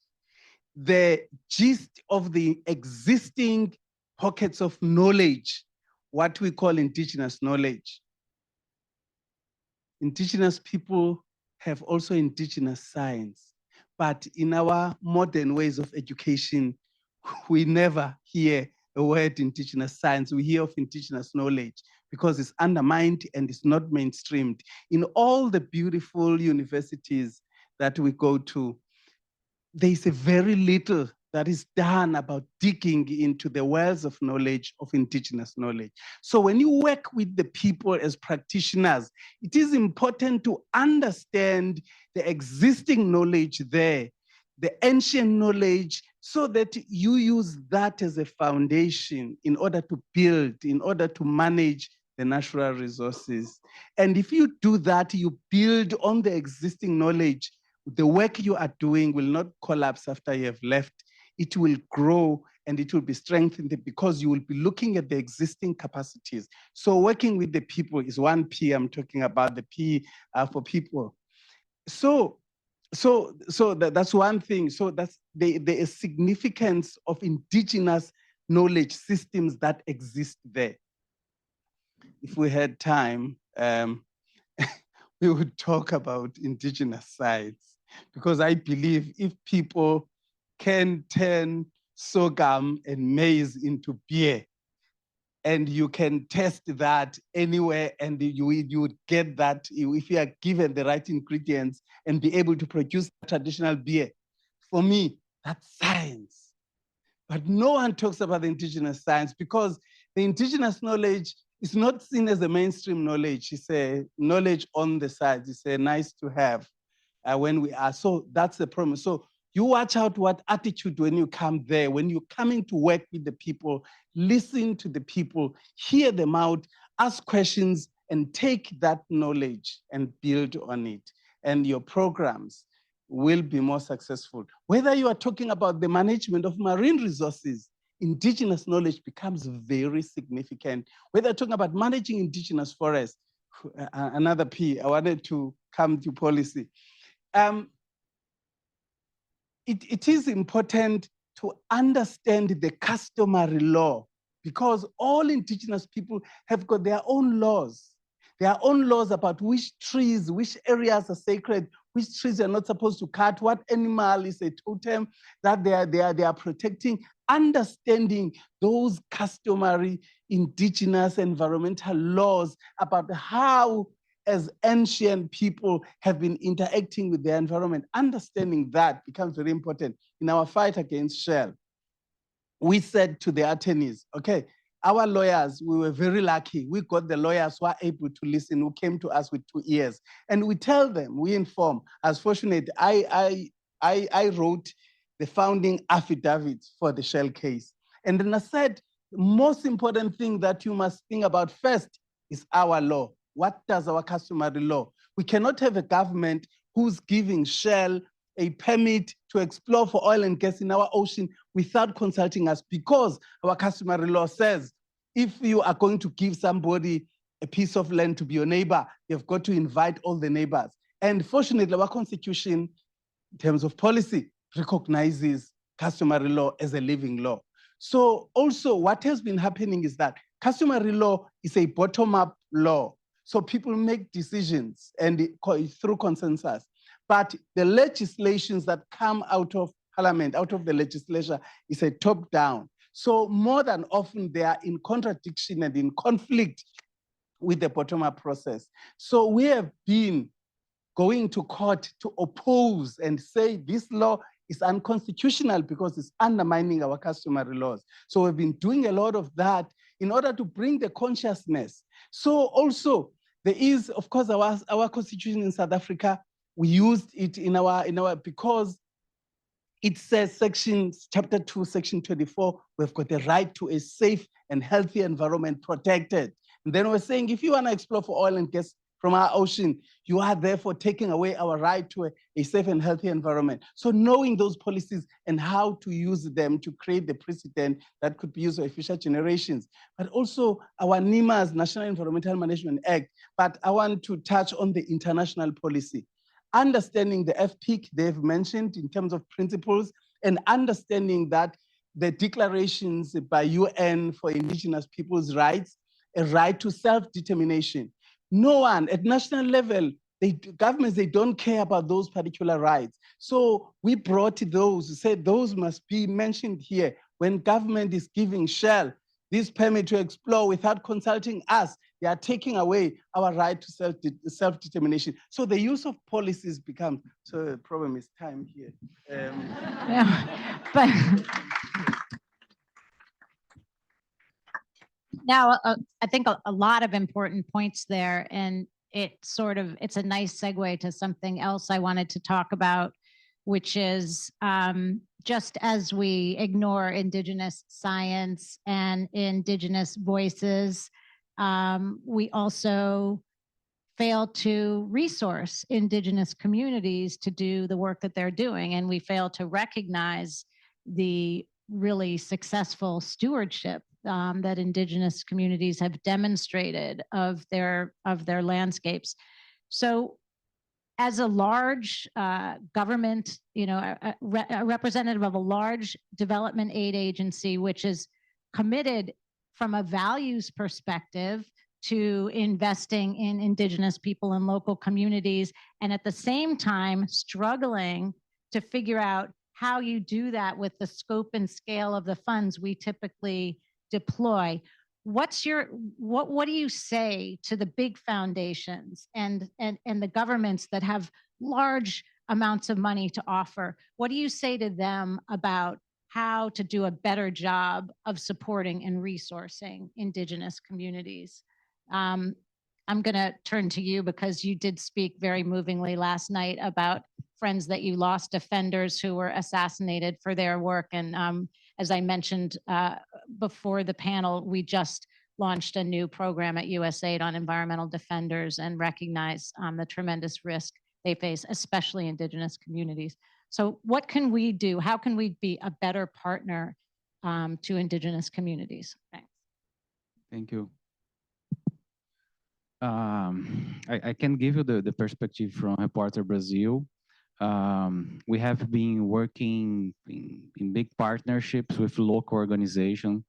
the gist of the existing pockets of knowledge, what we call indigenous knowledge. Indigenous people have also indigenous science, but in our modern ways of education, we never hear the word indigenous science. We hear of indigenous knowledge because it's undermined and it's not mainstreamed. In all the beautiful universities that we go to, there is a very little that is done about digging into the wells of knowledge, of indigenous knowledge. So when you work with the people as practitioners, it is important to understand the existing knowledge there, the ancient knowledge, so that you use that as a foundation in order to build, in order to manage the natural resources. And if you do that, you build on the existing knowledge, the work you are doing will not collapse after you have left. It will grow and it will be strengthened because you will be looking at the existing capacities. So working with the people is one P. I'm talking about the P for people. So that's one thing. So that's the significance of indigenous knowledge systems that exist there. If we had time, we would talk about indigenous science, because I believe if people can turn sorghum and maize into beer, and you can test that anywhere, and you would get that if you are given the right ingredients and be able to produce traditional beer. For me, that's science. But no one talks about the indigenous science because the indigenous knowledge is not seen as a mainstream knowledge. It's a knowledge on the side. It's a nice to have when we are. So that's the problem. So you watch out what attitude when you come there, when you're coming to work with the people, listen to the people, hear them out, ask questions, and take that knowledge and build on it. And your programs will be more successful. Whether you are talking about the management of marine resources, indigenous knowledge becomes very significant. Whether talking about managing indigenous forests, another P, I wanted to come to policy. It is important to understand the customary law, because all indigenous people have got their own laws. Their own laws about which trees, which areas are sacred, which trees are not supposed to cut, what animal is a totem that they are protecting. Understanding those customary indigenous environmental laws about how, as ancient people, have been interacting with their environment. Understanding that becomes very important. In our fight against Shell, we said to the attorneys, okay, our lawyers, we were very lucky. We got the lawyers who are able to listen, who came to us with 2 ears. And we tell them, we inform. I was fortunate, I wrote the founding affidavit for the Shell case. And then I said, the most important thing that you must think about first is our law. What does our customary law? We cannot have a government who's giving Shell a permit to explore for oil and gas in our ocean without consulting us, because our customary law says if you are going to give somebody a piece of land to be your neighbor, you've got to invite all the neighbors. And fortunately, our constitution, in terms of policy, recognizes customary law as a living law. So also what has been happening is that customary law is a bottom-up law. So people make decisions and through consensus. But the legislations that come out of parliament, out of the legislature, is a top-down. So more than often, they are in contradiction and in conflict with the bottom-up process. So we have been going to court to oppose and say this law is unconstitutional because it's undermining our customary laws. So we've been doing a lot of that in order to bring the consciousness. So also, there is, of course, our constitution in South Africa. We used it in our because it says chapter 2, section 24, we've got the right to a safe and healthy environment protected. And then we're saying, if you want to explore for oil and gas from our ocean, you are therefore taking away our right to a safe and healthy environment. So knowing those policies and how to use them to create the precedent that could be used by future generations, but also our NEMA's National Environmental Management Act. But I want to touch on the international policy. Understanding the FPIC they've mentioned in terms of principles, and understanding that the declarations by UN for indigenous people's rights, a right to self-determination. No one at national level, governments, they don't care about those particular rights. So we brought those, said those must be mentioned here. When government is giving Shell this permit to explore without consulting us, they are taking away our right to self-determination. So the use of policies becomes, so the problem is time here. Yeah, but now I think a lot of important points there, and it's a nice segue to something else I wanted to talk about, which is just as we ignore Indigenous science and Indigenous voices, we also fail to resource Indigenous communities to do the work that they're doing. And we fail to recognize the really successful stewardship that Indigenous communities have demonstrated of their landscapes. So as a large government, a representative of a large development aid agency, which is committed from a values perspective to investing in Indigenous people and local communities, and at the same time struggling to figure out how you do that with the scope and scale of the funds we typically deploy. What do you say to the big foundations and the governments that have large amounts of money to offer? What do you say to them about how to do a better job of supporting and resourcing Indigenous communities? I'm going to turn to you because you did speak very movingly last night about friends that you lost, defenders who were assassinated for their work. And as I mentioned before the panel, we just launched a new program at USAID on environmental defenders and recognize the tremendous risk they face, especially Indigenous communities. So what can we do? How can we be a better partner to Indigenous communities? Thanks. Thank you. I can give you the perspective from Reporter Brazil. We have been working in big partnerships with local organizations,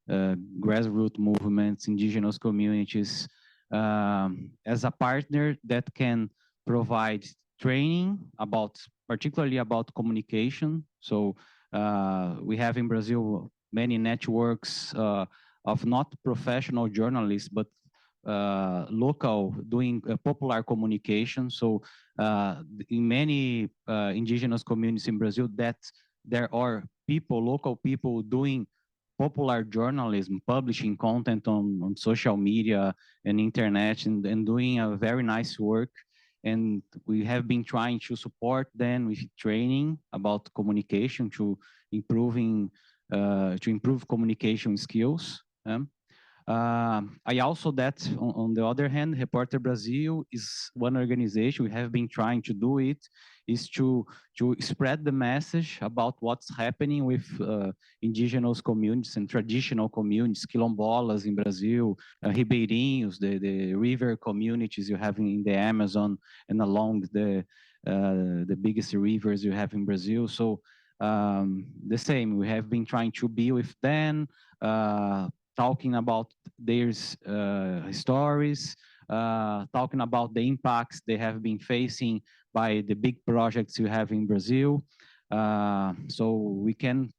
grassroots movements, indigenous communities, as a partner that can provide training particularly about communication. So we have in Brazil many networks of not professional journalists, but local doing popular communication. So in many indigenous communities in Brazil, that there are local people doing popular journalism, publishing content on social media and internet, and doing a very nice work. And we have been trying to support them with training about communication to improve communication skills. I also that on the other hand, Reporter Brazil is one organization, we have been trying to do it, is to spread the message about what's happening with indigenous communities and traditional communities, quilombolas in Brazil, ribeirinhos, the river communities you have in the Amazon and along the biggest rivers you have in Brazil. So the same, we have been trying to be with them, talking about their stories, talking about the impacts they have been facing by the big projects you have in Brazil. So we can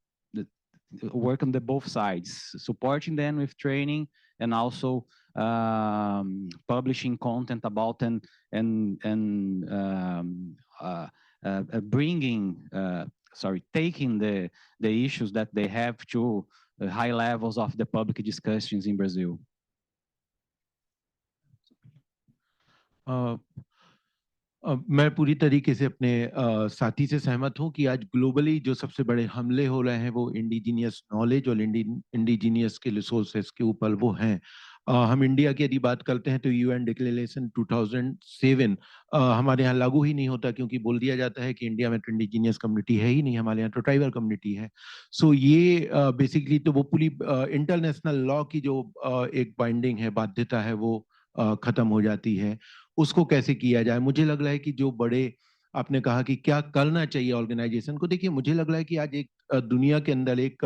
work on the both sides, supporting them with training and also publishing content about and taking the issues that they have to high levels of the public discussions in Brazil. मैं पूरी तरीके से अपने साथी से सहमत हूं कि आज ग्लोबली जो सबसे बड़े हमले हो रहे हैं वो इंडिजीनियस नॉलेज और इंडिजीनियस के रिसोर्सेस के ऊपर वो हैं। हम इंडिया की यदि बात करते हैं तो यूएन डिक्लेरेशन 2007 हमारे यहाँ लागू ही नहीं होता, क्योंकि बोल दिया जाता है कि इंडिया में तो इंडिजीनियस कम्युनिटी है ही नहीं, हमारे यहाँ तो ट्राइबल कम्युनिटी है। सो ये बेसिकली तो वो पूरी इंटरनेशनल लॉ की जो एक बाइंडिंग है, बाध्यता है, वो खत्म हो जाती है। उसको कैसे किया जाए? मुझे लग रहा है कि जो बड़े आपने कहा कि क्या करना चाहिए ऑर्गेनाइजेशन को। देखिए मुझे लग रहा है कि आज एक दुनिया के अंदर एक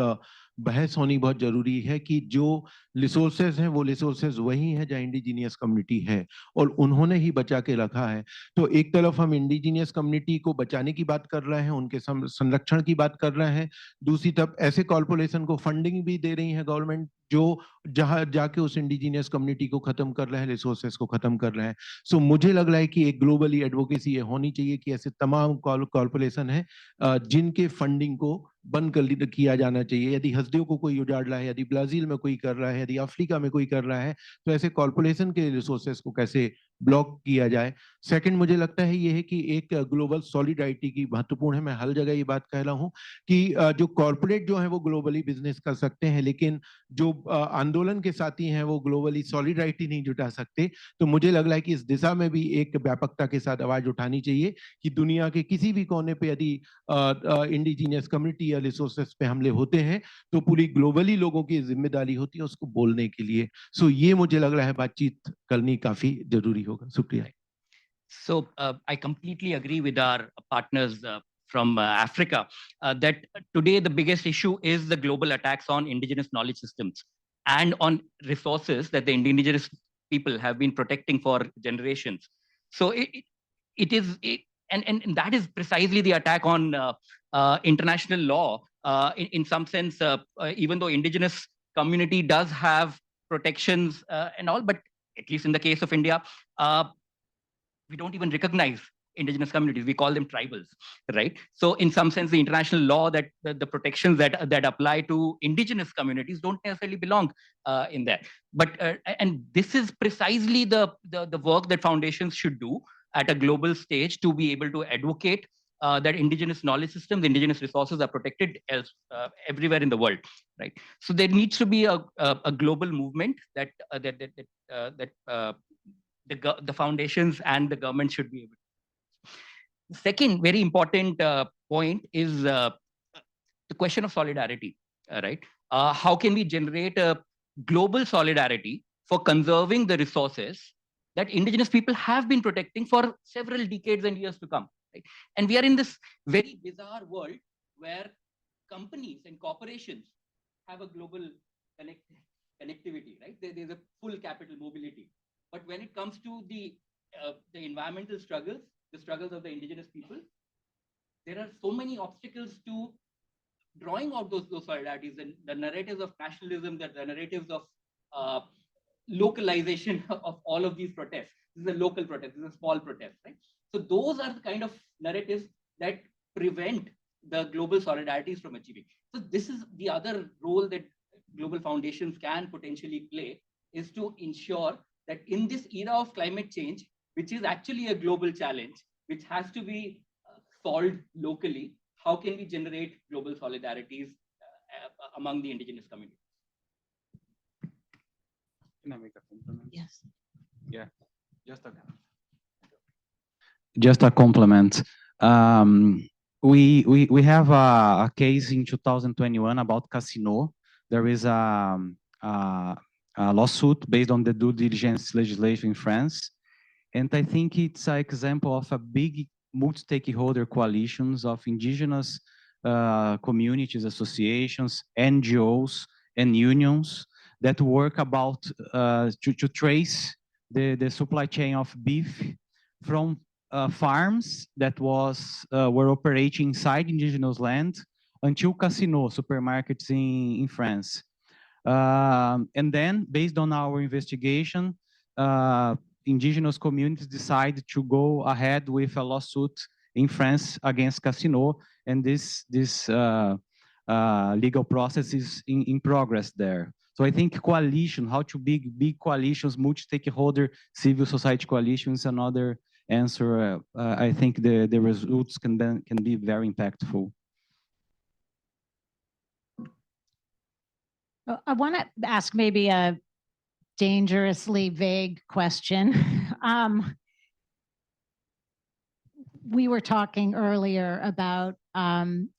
बहस होनी बहुत जरूरी है कि जो रिसोर्सेज हैं वो रिसोर्सेज वही हैं जहाँ इंडिजीनियस कम्युनिटी है और उन्होंने ही बचा के रखा है। तो एक तरफ हम इंडिजीनियस कम्युनिटी को बचाने की बात कर रहे हैं, उनके संरक्षण की बात कर रहे हैं, दूसरी तरफ ऐसे कॉर्पोरेशन को फंडिंग भी दे रही है गवर्नमेंट जो जहां जाके उस इंडिजीनियस कम्युनिटी को खत्म कर रहे हैं, रिसोर्सेज को खत्म कर रहे हैं। सो मुझे लग रहा है कि एक ग्लोबली एडवोकेसी ये होनी चाहिए कि ऐसे तमाम कॉर्पोरेशन है जिनके फंडिंग को बंद कर किया जाना चाहिए। यदि हसदेव को कोई उजाड़ रहा है, यदि ब्राजील में कोई कर रहा है, यदि अफ्रीका में कोई कर रहा है, तो ऐसे कॉर्पोरेशन के रिसोर्सेज को कैसे ब्लॉक किया जाए। सेकंड मुझे लगता है ये है कि एक ग्लोबल सॉलिडारिटी की महत्वपूर्ण है। मैं हर जगह ये बात कह रहा हूँ कि जो कॉर्पोरेट जो है वो ग्लोबली बिजनेस कर सकते हैं, लेकिन जो आंदोलन के साथी हैं वो ग्लोबली सॉलिडारिटी नहीं जुटा सकते। तो मुझे लग रहा है कि इस दिशा में भी एक व्यापकता के साथ आवाज उठानी चाहिए कि दुनिया के किसी भी कोने पे यदि इंडिजीनियस कम्युनिटी या रिसोर्सेस पे हमले होते हैं तो पूरी ग्लोबली लोगों की जिम्मेदारी होती है उसको बोलने के लिए। सो ये मुझे लग रहा है बातचीत करनी काफी जरूरी होगा। शुक्रिया। So I completely agree with our partners from Africa that today the biggest issue is the global attacks on indigenous knowledge systems and on resources that the indigenous people have been protecting for generations. So and that is precisely the attack on international law. In some sense, even though indigenous community does have protections and all, but at least in the case of India, we don't even recognize indigenous communities. We call them tribals, right? So in some sense, the international law that the protections that apply to indigenous communities don't necessarily belong in there. But and this is precisely the work that foundations should do at a global stage to be able to advocate that indigenous knowledge systems, indigenous resources are protected everywhere in the world, right? So there needs to be a global movement that the foundations and the government should be able to. Second, very important point is the question of solidarity, right? How can we generate a global solidarity for conserving the resources that indigenous people have been protecting for several decades and years to come, right? And we are in this very bizarre world where companies and corporations have a global connectivity, right? There's a full capital mobility. But when it comes to the environmental struggles, the struggles of the indigenous people, there are so many obstacles to drawing out those solidarities and the narratives of nationalism, the narratives of localization of all of these protests. This is a local protest, this is a small protest, right? So those are the kind of narratives that prevent the global solidarities from achieving. So this is the other role that global foundations can potentially play, is to ensure that in this era of climate change, which is actually a global challenge, which has to be solved locally, how can we generate global solidarities among the indigenous communities? Can I make a compliment? Yes. Yeah, just a compliment. We have a case in 2021 about Casino. There is a lawsuit based on the due diligence legislation in France. And I think it's an example of a big multi-stakeholder coalitions of indigenous communities, associations, NGOs, and unions that work about to trace the supply chain of beef from farms that were operating inside indigenous land until Casino supermarkets in France. And then, based on our investigation, indigenous communities decided to go ahead with a lawsuit in France against Casino, and this legal process is in progress there. So I think coalition, how to big coalitions, multi-stakeholder civil society coalitions, another answer. I think the results can be very impactful. I want to ask maybe a dangerously vague question. We were talking earlier about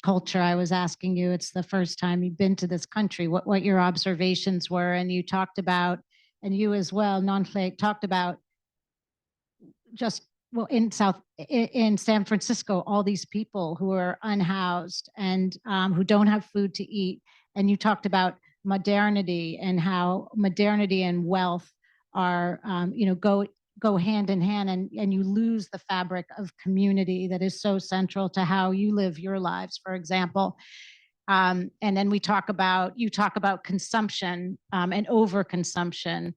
culture. I was asking you, it's the first time you've been to this country, what your observations were, and you talked about, and you as well, Nonflake, talked about just well, in San Francisco, all these people who are unhoused and who don't have food to eat. And you talked about modernity and how modernity and wealth are, go hand in hand, and you lose the fabric of community that is so central to how you live your lives, for example. And then you talk about consumption and overconsumption.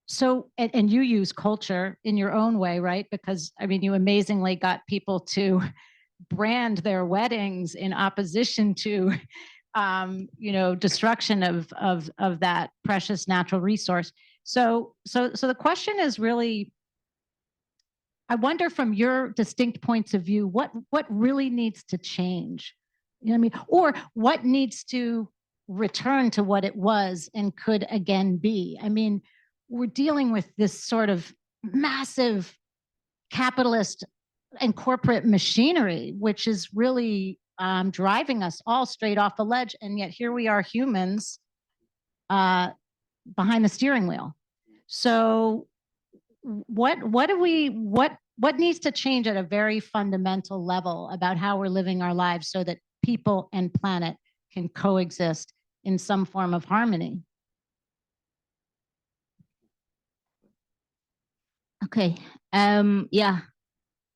So, and you use culture in your own way, right? Because I mean, you amazingly got people to brand their weddings in opposition to, destruction of that precious natural resource. So the question is really, I wonder from your distinct points of view, what really needs to change? You know what I mean? Or what needs to return to what it was and could again be? I mean, we're dealing with this sort of massive capitalist and corporate machinery, which is really driving us all straight off the ledge. And yet here we are, humans behind the steering wheel. So what needs to change at a very fundamental level about how we're living our lives so that people and planet can coexist in some form of harmony? Okay. Yeah.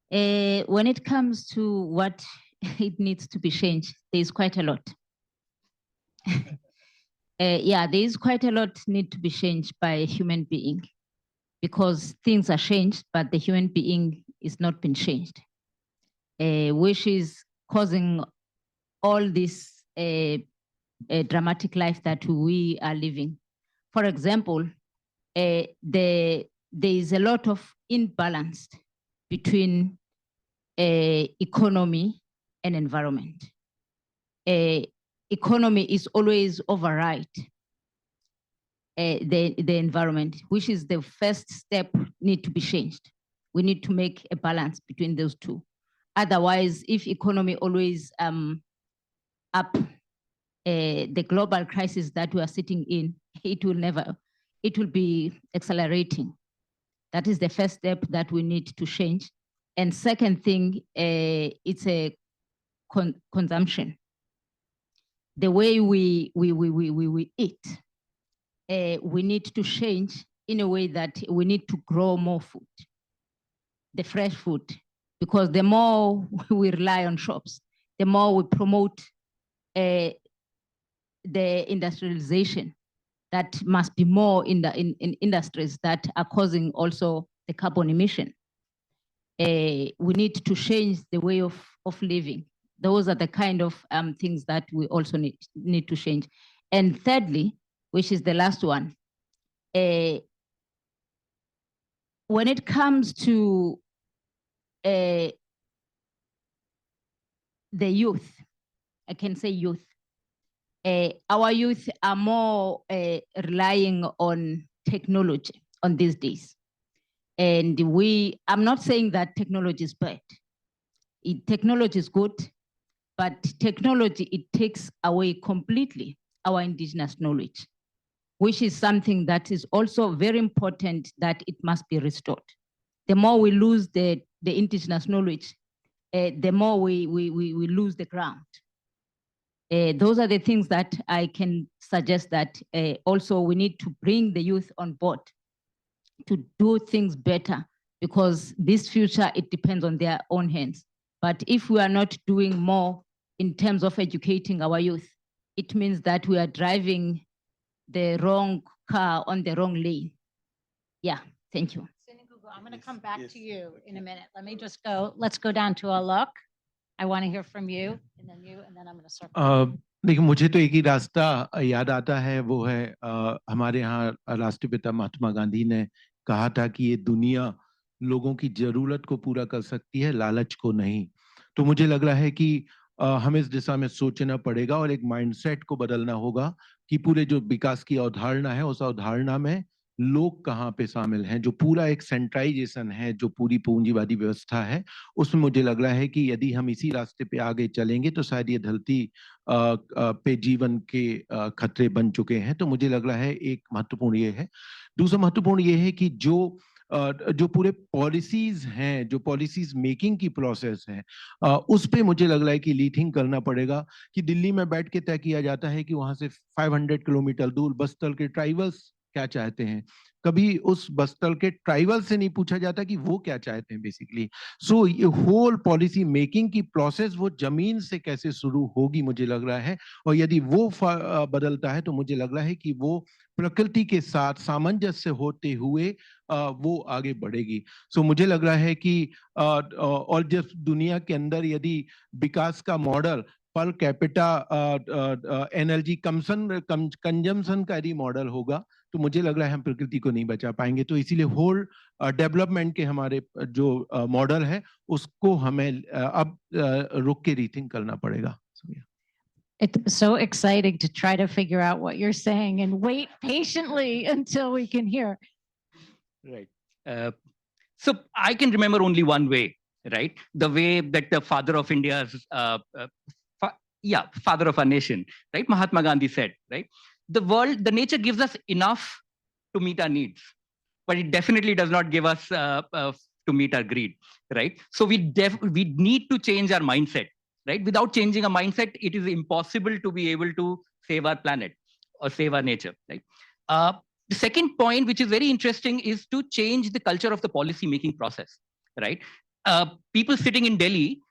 When it comes to what it needs to be changed, there's quite a lot. Yeah, there is quite a lot need to be changed by a human being, because things are changed, but the human being is not been changed, which is causing all this dramatic life that we are living. For example, there is a lot of imbalance between economy and environment. Economy is always override the environment, which is the first step need to be changed. We need to make a balance between those two. Otherwise, if economy always up the global crisis that we are sitting in, it will be accelerating. That is the first step that we need to change. And second thing, it's a consumption. The way we eat, we need to change in a way that we need to grow more food, the fresh food, because the more we rely on shops, the more we promote the industrialization. That must be more in industries that are causing also the carbon emission. We need to change the way of living. Those are the kind of things that we also need to change. And thirdly, which is the last one, when it comes to the youth, I can say youth, our youth are more relying on technology on these days. And I'm not saying that technology is bad. Technology is good, but technology, it takes away completely our indigenous knowledge, which is something that is also very important that it must be restored. The more we lose the indigenous knowledge, the more we lose the ground. Those are the things that I can suggest that also we need to bring the youth on board to do things better, because this future, it depends on their own hands. But if we are not doing more in terms of educating our youth, it means that we are driving the wrong car on the wrong lane. Yeah, thank you. I'm going to come back to you in a minute. Let's go down to Alok. I want to hear from you, and then you, and then I'm going to circle. देखिए, मुझे तो एक ही रास्ता याद आता है, वो है हमारे यहाँ राष्ट्रपिता महात्मा गांधी ने कहा था कि ये दुनिया लोगों की जरूरत को पूरा कर सकती है, लालच को नहीं। तो मुझे लग रहा है कि हमें इस दिशा में सोचना पड़ेगा और एक माइंडसेट को बदलना होगा कि पूरे जो विकास की अवधारणा है, उस अवधारणा में लोग कहाँ पे शामिल हैं। जो पूरा एक सेंट्राइजेशन है, जो पूरी पूंजीवादी व्यवस्था है, उसमें मुझे लग रहा है कि यदि हम इसी रास्ते पे आगे चलेंगे तो शायद ये धरती पे जीवन के खतरे बन चुके हैं। तो मुझे लग रहा है एक महत्वपूर्ण ये है। दूसरा महत्वपूर्ण ये है कि जो जो पूरे पॉलिसीज हैं, जो पॉलिसीज मेकिंग की प्रोसेस है, उस पे मुझे लग रहा है कि लीथिंग करना पड़ेगा। कि दिल्ली में बैठ के तय किया जाता है कि वहां से 500 किलोमीटर दूर बस्तर के ट्राइबल्स क्या चाहते हैं, कभी उस बस्तर के ट्राइबल से नहीं पूछा जाता कि वो क्या चाहते हैं बेसिकली। सो ये होल पॉलिसी मेकिंग की प्रोसेस वो जमीन से कैसे शुरू होगी मुझे लग रहा है, और यदि वो बदलता है तो मुझे लग रहा है कि वो प्रकृति के साथ सामंजस्य होते हुए वो आगे बढ़ेगी। सो मुझे लग रहा है कि और जब दुनिया के अंदर यदि विकास का model per capita energy consumption का यदि मॉडल होगा तो मुझे लग रहा है हम प्रकृति को नहीं बचा पाएंगे। तो इसीलिए होल डेवलपमेंट के हमारे जो मॉडल है उसको हमें अब रुक के रीथिंक करना पड़ेगा। It's so exciting to try to figure out what you're saying and wait patiently until we can hear. Right. So I can remember only one way, right? The way that the father of India's, father of our nation, right? Mahatma Gandhi said, right? The nature gives us enough to meet our needs, but it definitely does not give us to meet our greed, right? So we need to change our mindset, right? Without changing a mindset, it is impossible to be able to save our planet or save our nature, right? The second point, which is very interesting, is to change the culture of the policy making process, right? People sitting in Delhi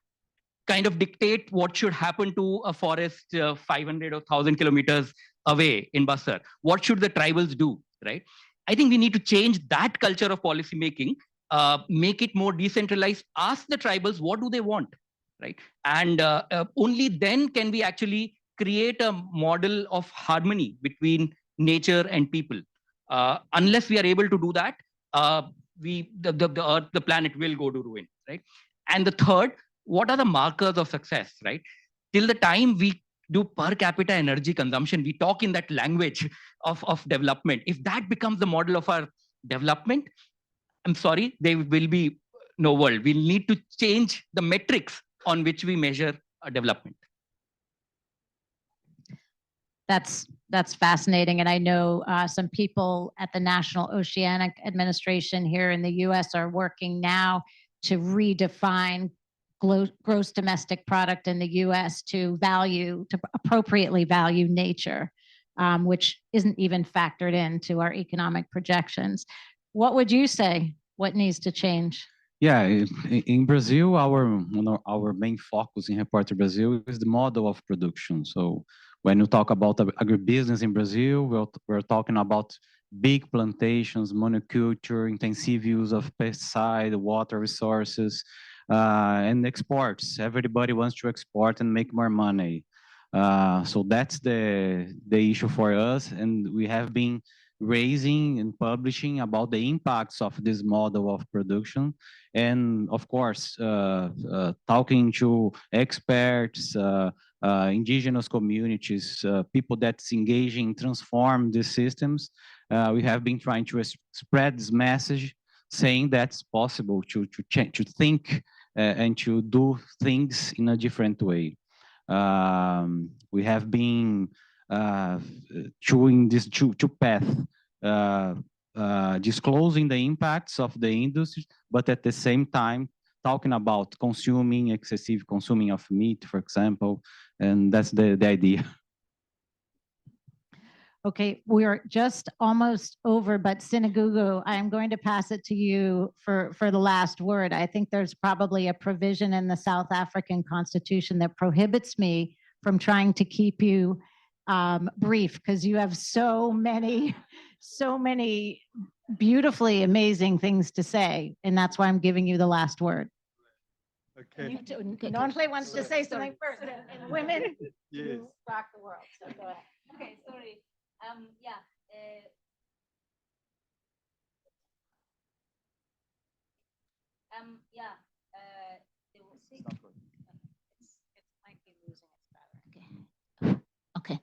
kind of dictate what should happen to a forest 500 or 1,000 kilometers away in Basar. What should the tribals do, right? I think we need to change that culture of policy making, make it more decentralized, ask the tribals what do they want, right? And only then can we actually create a model of harmony between nature and people. Unless we are able to do that, the earth, the planet will go to ruin, right? And the third, what are the markers of success, right? Till the time we do per capita energy consumption, we talk in that language of development. If that becomes the model of our development, I'm sorry, there will be no world. We'll need to change the metrics on which we measure our development. That's fascinating. And I know some people at the National Oceanic Administration here in the US are working now to redefine gross domestic product in the US to appropriately value nature, which isn't even factored into our economic projections. What would you say? What needs to change? Yeah, in Brazil, our main focus in Repórter Brasil is the model of production. So when you talk about agribusiness in Brazil, we're talking about big plantations, monoculture, intensive use of pesticide, water resources, and exports. Everybody wants to export and make more money. So that's the issue for us, and we have been raising and publishing about the impacts of this model of production, and of course talking to experts, indigenous communities, people that's engaging, transform these systems. We have been trying to spread this message, saying that's possible to think and to do things in a different way. We have been chewing this two path, disclosing the impacts of the industry, but at the same time talking about excessive consuming of meat, for example, and that's the idea. Okay, we are just almost over, but Sinagugu, I'm going to pass it to you for the last word. I think there's probably a provision in the South African Constitution that prohibits me from trying to keep you brief, because you have so many beautifully amazing things to say, and that's why I'm giving you the last word. Okay. Nonhle wants to say something first. And women, Yes. you rock the world. So go ahead. Okay, sorry. Yeah. Yeah. Okay.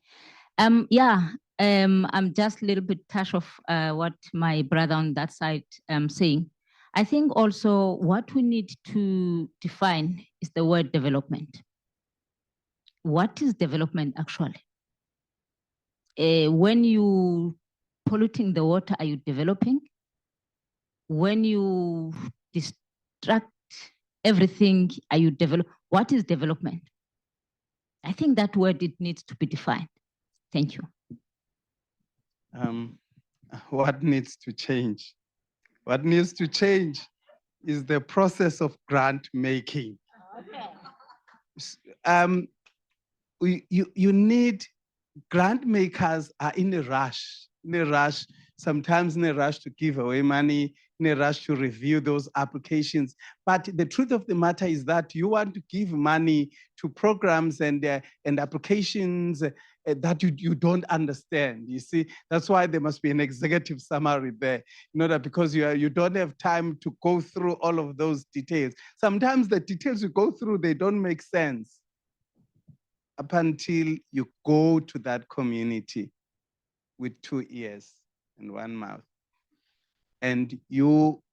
Yeah. I'm just a little bit touched of what my brother on that side saying. I think also what we need to define is the word development. What is development actually? When you polluting the water, are you developing? when you distract everything, you develop. What is development? I think that word, it needs to be defined. Thank you. What needs to change? What needs to change is the process of grant making. You need, grant makers are in a rush, sometimes in a rush to give away money, in a rush to review those applications. But the truth of the matter is that you want to give money to programs and applications that you don't understand. You see, that's why there must be an executive summary there, in order, because you don't have time to go through all of those details. Sometimes the details you go through, they don't make sense up until you go to that community with 2 ears and 1 mouth, and you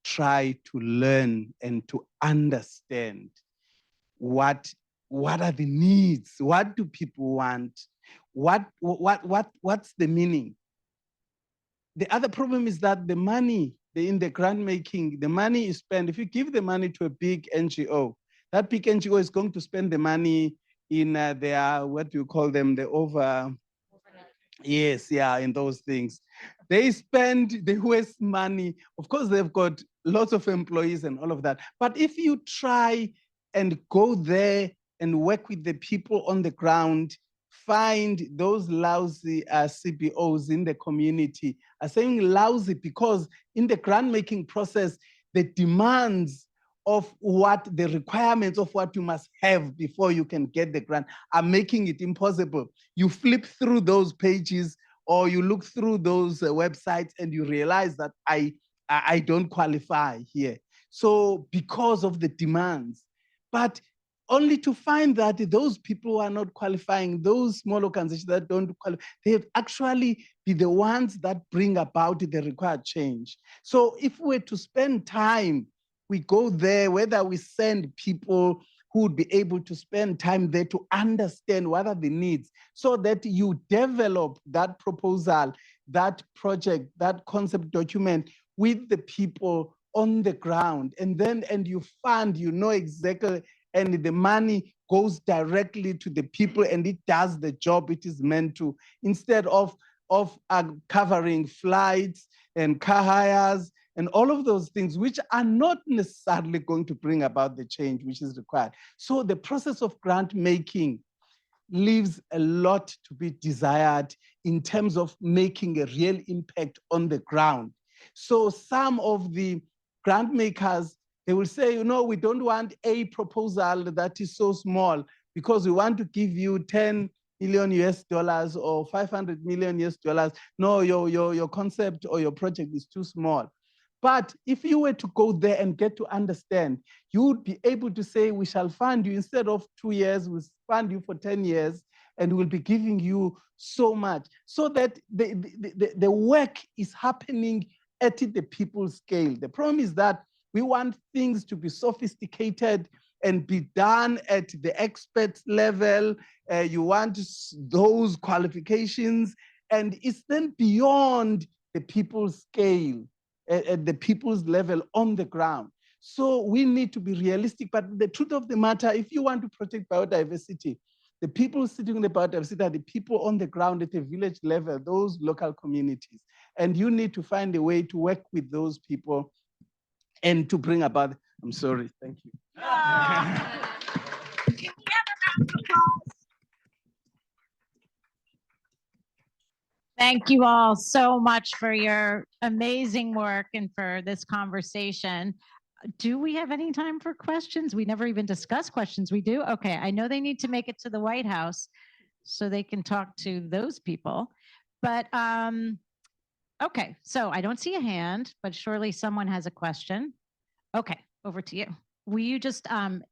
try to learn and to understand what are the needs, what do people want, what's the meaning. The other problem is that the money in the grant making, the money is spent. If you give the money to a big NGO, that big NGO is going to spend the money in their, what do you call them, the over, yes, yeah, in those things. They waste money. Of course, they've got lots of employees and all of that. But if you try and go there and work with the people on the ground, find those lousy CBOs in the community. I'm saying lousy because in the grant making process, the demands of what the requirements of what you must have before you can get the grant are making it impossible. You flip through those pages or you look through those websites and you realize that I don't qualify here. So because of the demands, but only to find that those people who are not qualifying, those small organizations that don't qualify, they have actually be the ones that bring about the required change. So if we were to spend time, we go there, whether we send people who would be able to spend time there to understand what are the needs, so that you develop that proposal, that project, that concept document with the people on the ground, and you fund, you know exactly, and the money goes directly to the people and it does the job it is meant to, instead of covering flights and car hires and all of those things, which are not necessarily going to bring about the change which is required. So the process of grant making leaves a lot to be desired in terms of making a real impact on the ground. So some of the grant makers, they will say, you know, we don't want a proposal that is so small because we want to give you 10 million US dollars or 500 million US dollars. No, your concept or your project is too small. But if you were to go there and get to understand, you would be able to say, we shall fund you instead of 2 years, we'll fund you for 10 years, and we'll be giving you so much, so that the work is happening at the people's scale. The problem is that we want things to be sophisticated and be done at the expert level. You want those qualifications, and it's then beyond the people's scale, at the people's level on the ground. So we need to be realistic, but the truth of the matter, if you want to protect biodiversity, the people sitting in the biodiversity are the people on the ground at the village level, those local communities. And you need to find a way to work with those people and to bring about, I'm sorry, thank you. Thank you all so much for your amazing work and for this conversation. Do we have any time for questions? We never even discuss questions. We do? Okay, I know they need to make it to the White House so they can talk to those people. But okay, so I don't see a hand, but surely someone has a question. Okay, over to you. Will you just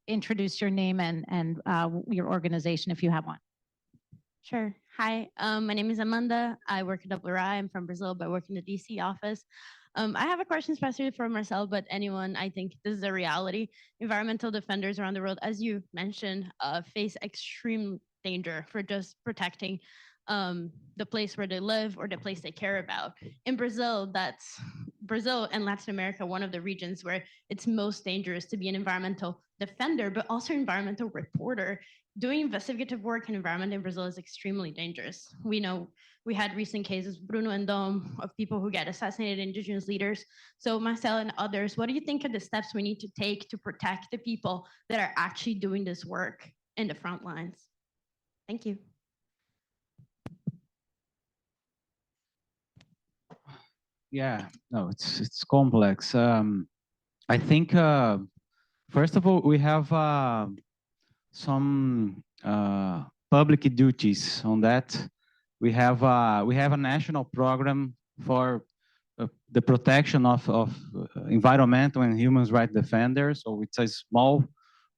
introduce your name and your organization if you have one? Sure. Hi, my name is Amanda. I work at WRI. I'm from Brazil, but I work in the DC office. I have a question especially for Marcel, but anyone, I think this is a reality. Environmental defenders around the world, as you mentioned, face extreme danger for just protecting the place where they live or the place they care about. In Brazil, Brazil and Latin America, one of the regions where it's most dangerous to be an environmental defender, but also environmental reporter. Doing investigative work in environment in Brazil is extremely dangerous. We know we had recent cases, Bruno and Dom, of people who get assassinated, indigenous leaders. So Marcel and others, what do you think are the steps we need to take to protect the people that are actually doing this work in the front lines? Thank you. Yeah, no, it's complex. I think first of all we have some public duties on that. We have a national program for the protection of environmental and human rights defenders. So it's a small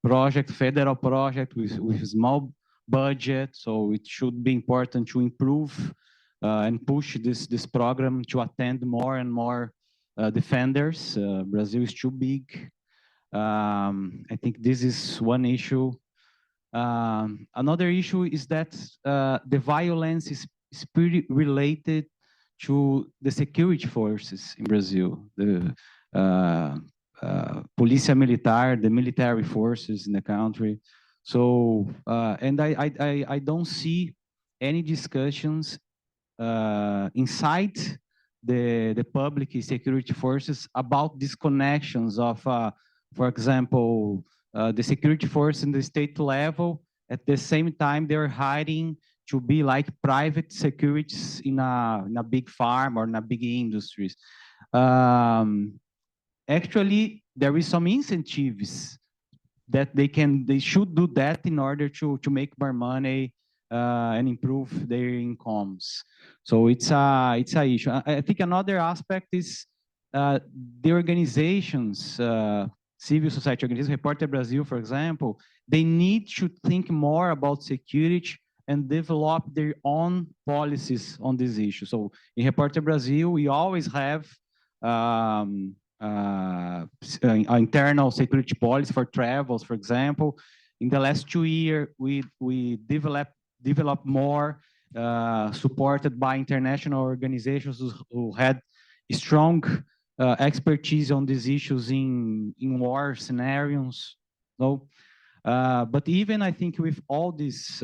project, federal project with a small budget. So it should be important to improve and push this program to attend more and more defenders. Brazil is too big. I think this is one issue. Another issue is that the violence is pretty related to the security forces in Brazil, the Polícia Militar, the military forces in the country. So, and I don't see any discussions inside the public security forces about disconnections of, for example, the security force in the state level. At the same time, they're hiding to be like private securities in a big farm or in a big industries. Actually, there is some incentives that they should do that in order to make more money and improve their incomes. So it's a issue. I think another aspect is the organizations, civil society organizations, Reporter Brazil, for example, they need to think more about security and develop their own policies on this issue. So in Reporter Brazil, we always have internal security policy for travels, for example. In the last 2 years, we developed more, supported by international organizations who had strong expertise on these issues in war scenarios. No, but even I think with all these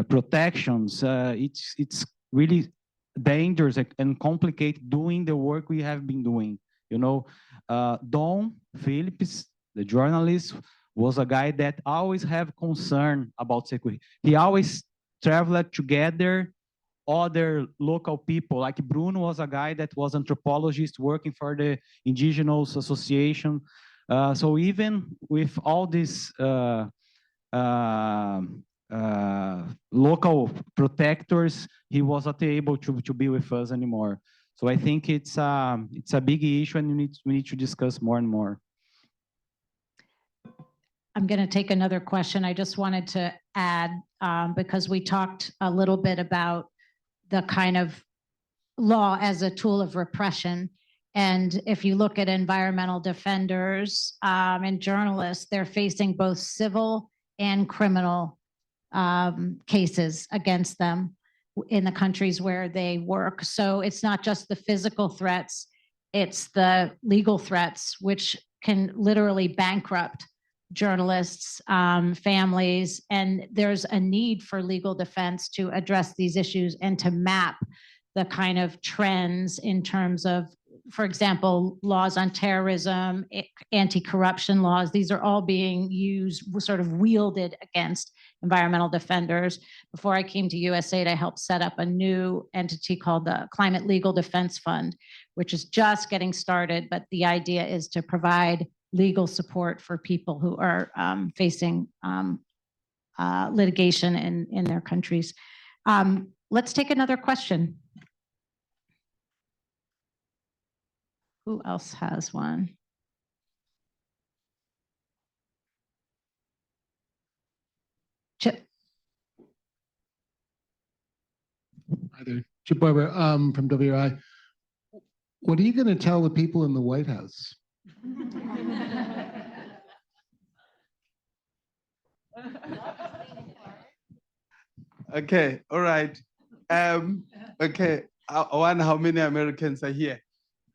protections, it's really dangerous and complicated doing the work we have been doing. You know, Dom Phillips, the journalist, was a guy that always have concern about security. He always traveled together other local people. Like Bruno was a guy that was anthropologist working for the Indigenous Association. So even with all these local protectors, he was not able to be with us anymore. So I think it's a big issue, and we need to discuss more and more. I'm going to take another question. I just wanted to add, because we talked a little bit about the kind of law as a tool of repression. And if you look at environmental defenders and journalists, they're facing both civil and criminal cases against them in the countries where they work. So it's not just the physical threats, it's the legal threats, which can literally bankrupt journalists, families, and there's a need for legal defense to address these issues and to map the kind of trends in terms of, for example, laws on terrorism, anti-corruption laws. These are all being used, sort of wielded against environmental defenders. Before I came to USAID, I helped set up a new entity called the Climate Legal Defense Fund, which is just getting started, but the idea is to provide legal support for people who are facing litigation in their countries. Let's take another question. Who else has one? Chip. Hi there, Chip Barber from WRI. What are you going to tell the people in the White House? Okay, all right. Okay, wonder how many Americans are here.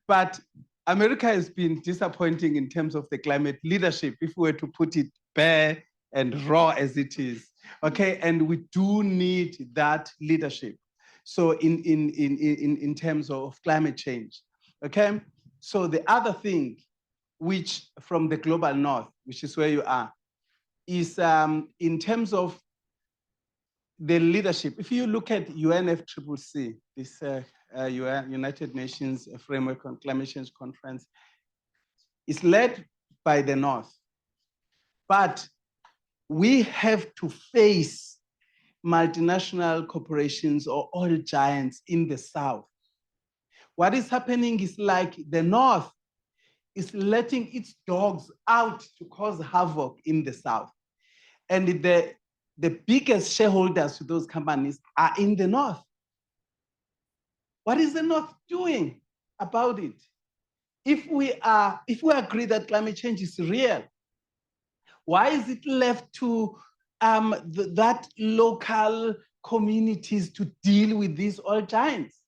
But America has been disappointing in terms of the climate leadership, if we were to put it bare and raw as it is. Okay, and we do need that leadership. So in terms of climate change. Okay, so the other thing, which from the global north, which is where you are, is in terms of the leadership. If you look at UNFCCC, this United Nations Framework on Climate Change Conference, it's led by the North. But we have to face multinational corporations or oil giants in the South. What is happening is like the North is letting its dogs out to cause havoc in the South. And the biggest shareholders to those companies are in the North. What is the North doing about it? If we agree that climate change is real, why is it left to that local communities to deal with these oil giants?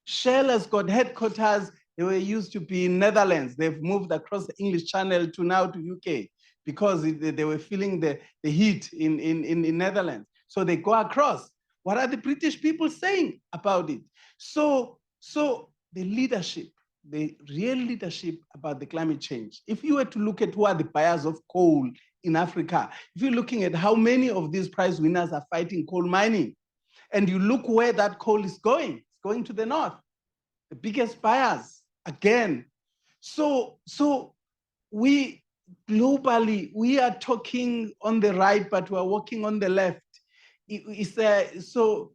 Shell has got headquarters. They were used to be in Netherlands. They've moved across the English Channel to now to UK because they were feeling the heat in Netherlands. So they go across. What are the British people saying about it? So the leadership, the real leadership about the climate change, if you were to look at who are the buyers of coal in Africa, if you're looking at how many of these prize winners are fighting coal mining, and you look where that coal is going, it's going to the North, the biggest buyers, again. So we globally, we are talking on the right, but we're walking on the left. So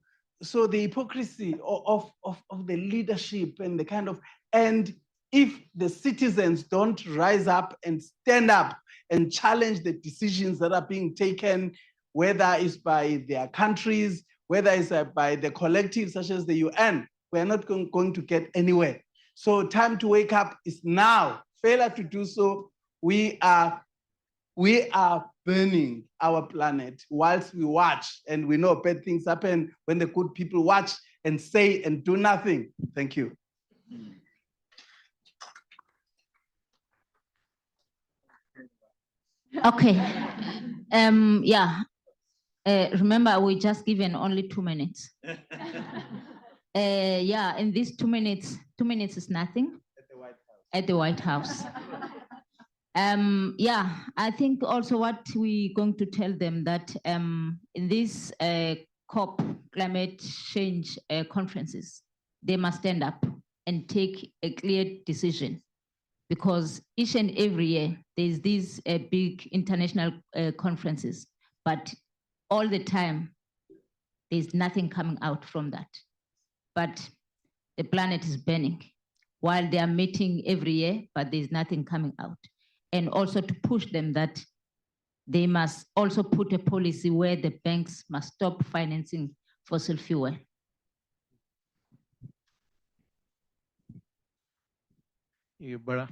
the hypocrisy of the leadership and the kind of, and if the citizens don't rise up and stand up and challenge the decisions that are being taken, whether it's by their countries, whether it's by the collectives such as the UN, we're not going to get anywhere. So time to wake up is now. Failure to do so, we are burning our planet whilst we watch, and we know bad things happen when the good people watch and say and do nothing. Thank you. Okay. Yeah. Remember, we just given only 2 minutes. Yeah, in these 2 minutes, 2 minutes is nothing. At the White House. Yeah, I think also what we're going to tell them that in these COP climate change conferences, they must stand up and take a clear decision, because each and every year there's these big international conferences, but all the time there's nothing coming out from that. But the planet is burning while they are meeting every year, but there's nothing coming out. And also to push them that they must also put a policy where the banks must stop financing fossil fuel. ये बड़ा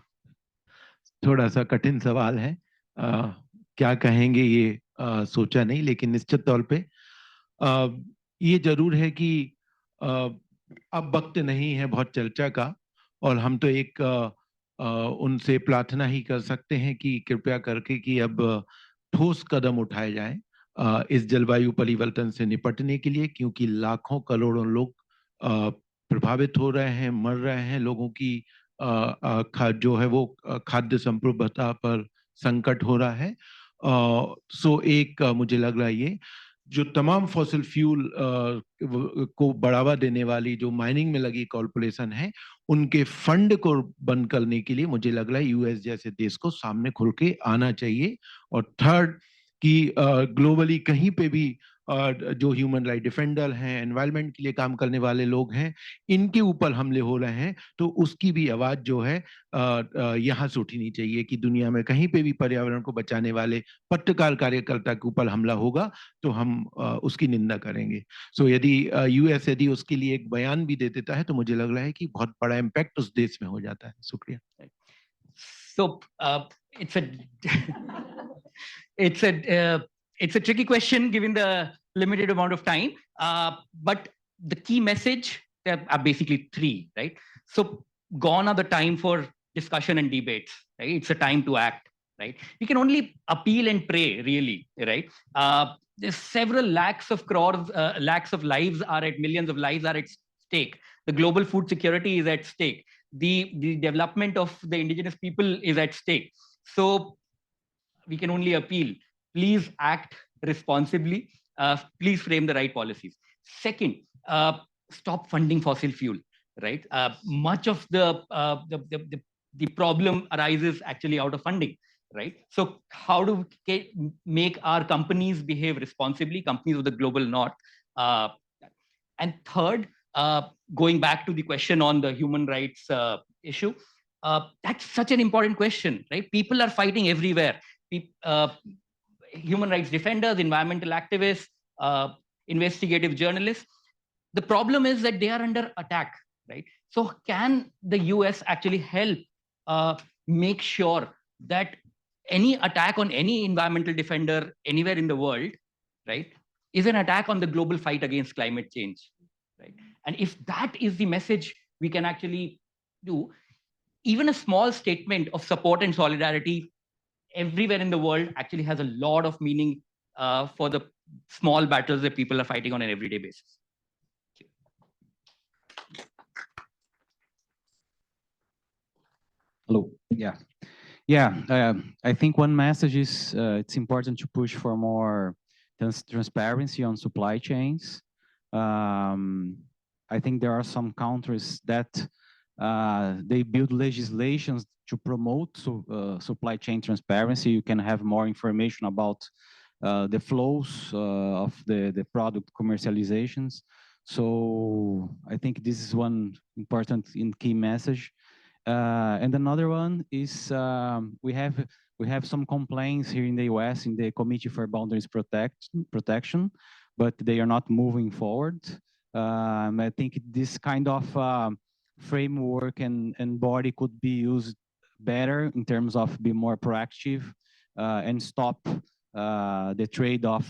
थोड़ा सा कठिन सवाल है, क्या कहेंगे ये सोचा नहीं, लेकिन निश्चित तौर पे ये जरूर है कि अब वक्त नहीं है बहुत चर्चा का, और हम तो एक उनसे प्रार्थना ही कर सकते हैं कि कृपया करके कि अब ठोस कदम उठाए जाएं इस जलवायु परिवर्तन से निपटने के लिए, क्योंकि लाखों करोड़ों लोग प्रभावित हो रहे हैं, मर रहे हैं, लोगों की जो है वो खाद्य संप्रभुता पर संकट हो रहा है। सो एक मुझे लग रहा है ये जो तमाम फॉसिल फ्यूल को बढ़ावा देने वाली जो माइनिंग में लगी कॉर्पोरेशन है, उनके फंड को बंद करने के लिए मुझे लग रहा है यूएस जैसे देश को सामने खुल के आना चाहिए। और थर्ड कि ग्लोबली कहीं पे भी जो ह्यूमन राइट डिफेंडर हैं, एनवायरनमेंट के लिए काम करने वाले लोग हैं, इनके ऊपर हमले हो रहे हैं, तो उसकी भी आवाज जो है यहाँ से उठनी चाहिए कि दुनिया में कहीं पे भी पर्यावरण को बचाने वाले पत्रकार कार्यकर्ता के ऊपर हमला होगा तो हम उसकी निंदा करेंगे। सो यदि यूएस यदि उसके लिए एक बयान भी दे देता है तो मुझे लग रहा है कि बहुत बड़ा इम्पैक्ट उस देश में हो जाता है। शुक्रिया। So it's a tricky question given the limited amount of time. But the key message there are basically three, right? So gone are the time for discussion and debates, right? It's a time to act, right? We can only appeal and pray, really, right? There's several lakhs of crores, lakhs of lives are at millions of lives are at stake. The global food security is at stake. The development of the indigenous people is at stake. So we can only appeal. Please act responsibly. Please frame the right policies. Second, stop funding fossil fuel. Right, much of the problem arises actually out of funding. Right, so how do we make our companies behave responsibly? Companies of the global north. And third, going back to the question on the human rights issue, that's such an important question, right? People are fighting everywhere. Human rights defenders, environmental activists, investigative journalists. The problem is that they are under attack, right? So can the US actually help make sure that any attack on any environmental defender anywhere in the world, right, is an attack on the global fight against climate change, right? And if that is the message we can actually do, even a small statement of support and solidarity everywhere in the world actually has a lot of meaning for the small battles that people are fighting on an everyday basis. Hello. Yeah. I think one message is it's important to push for more transparency on supply chains. I think there are some countries that they build legislations to promote supply chain transparency. You can have more information about the flows of the product commercializations. So I think this is one important and key message. And another one is we have some complaints here in the US in the Committee for Boundaries Protection, but they are not moving forward. I think this kind of framework and body could be used better in terms of be more proactive and stop the trade of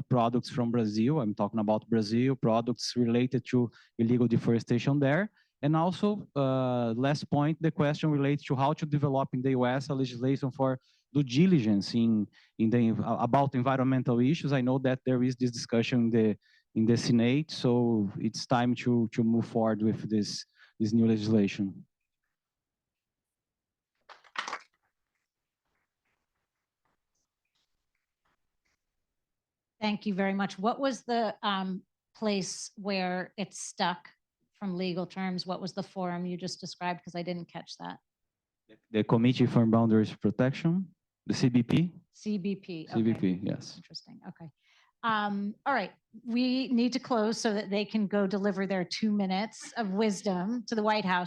products from Brazil. I'm talking about Brazil, products related to illegal deforestation there. And also, last point, the question relates to how to develop in the US a legislation for due diligence about environmental issues. I know that there is this discussion in the Senate, so it's time to move forward with this new legislation. Thank you very much. What was the place where it's stuck from legal terms? What was the forum you just described? Because I didn't catch that. The Committee for Boundaries Protection, the CBP. CBP. CBP, okay. yes. Interesting. Okay. All right. We need to close so that they can go deliver their 2 minutes of wisdom to the White House.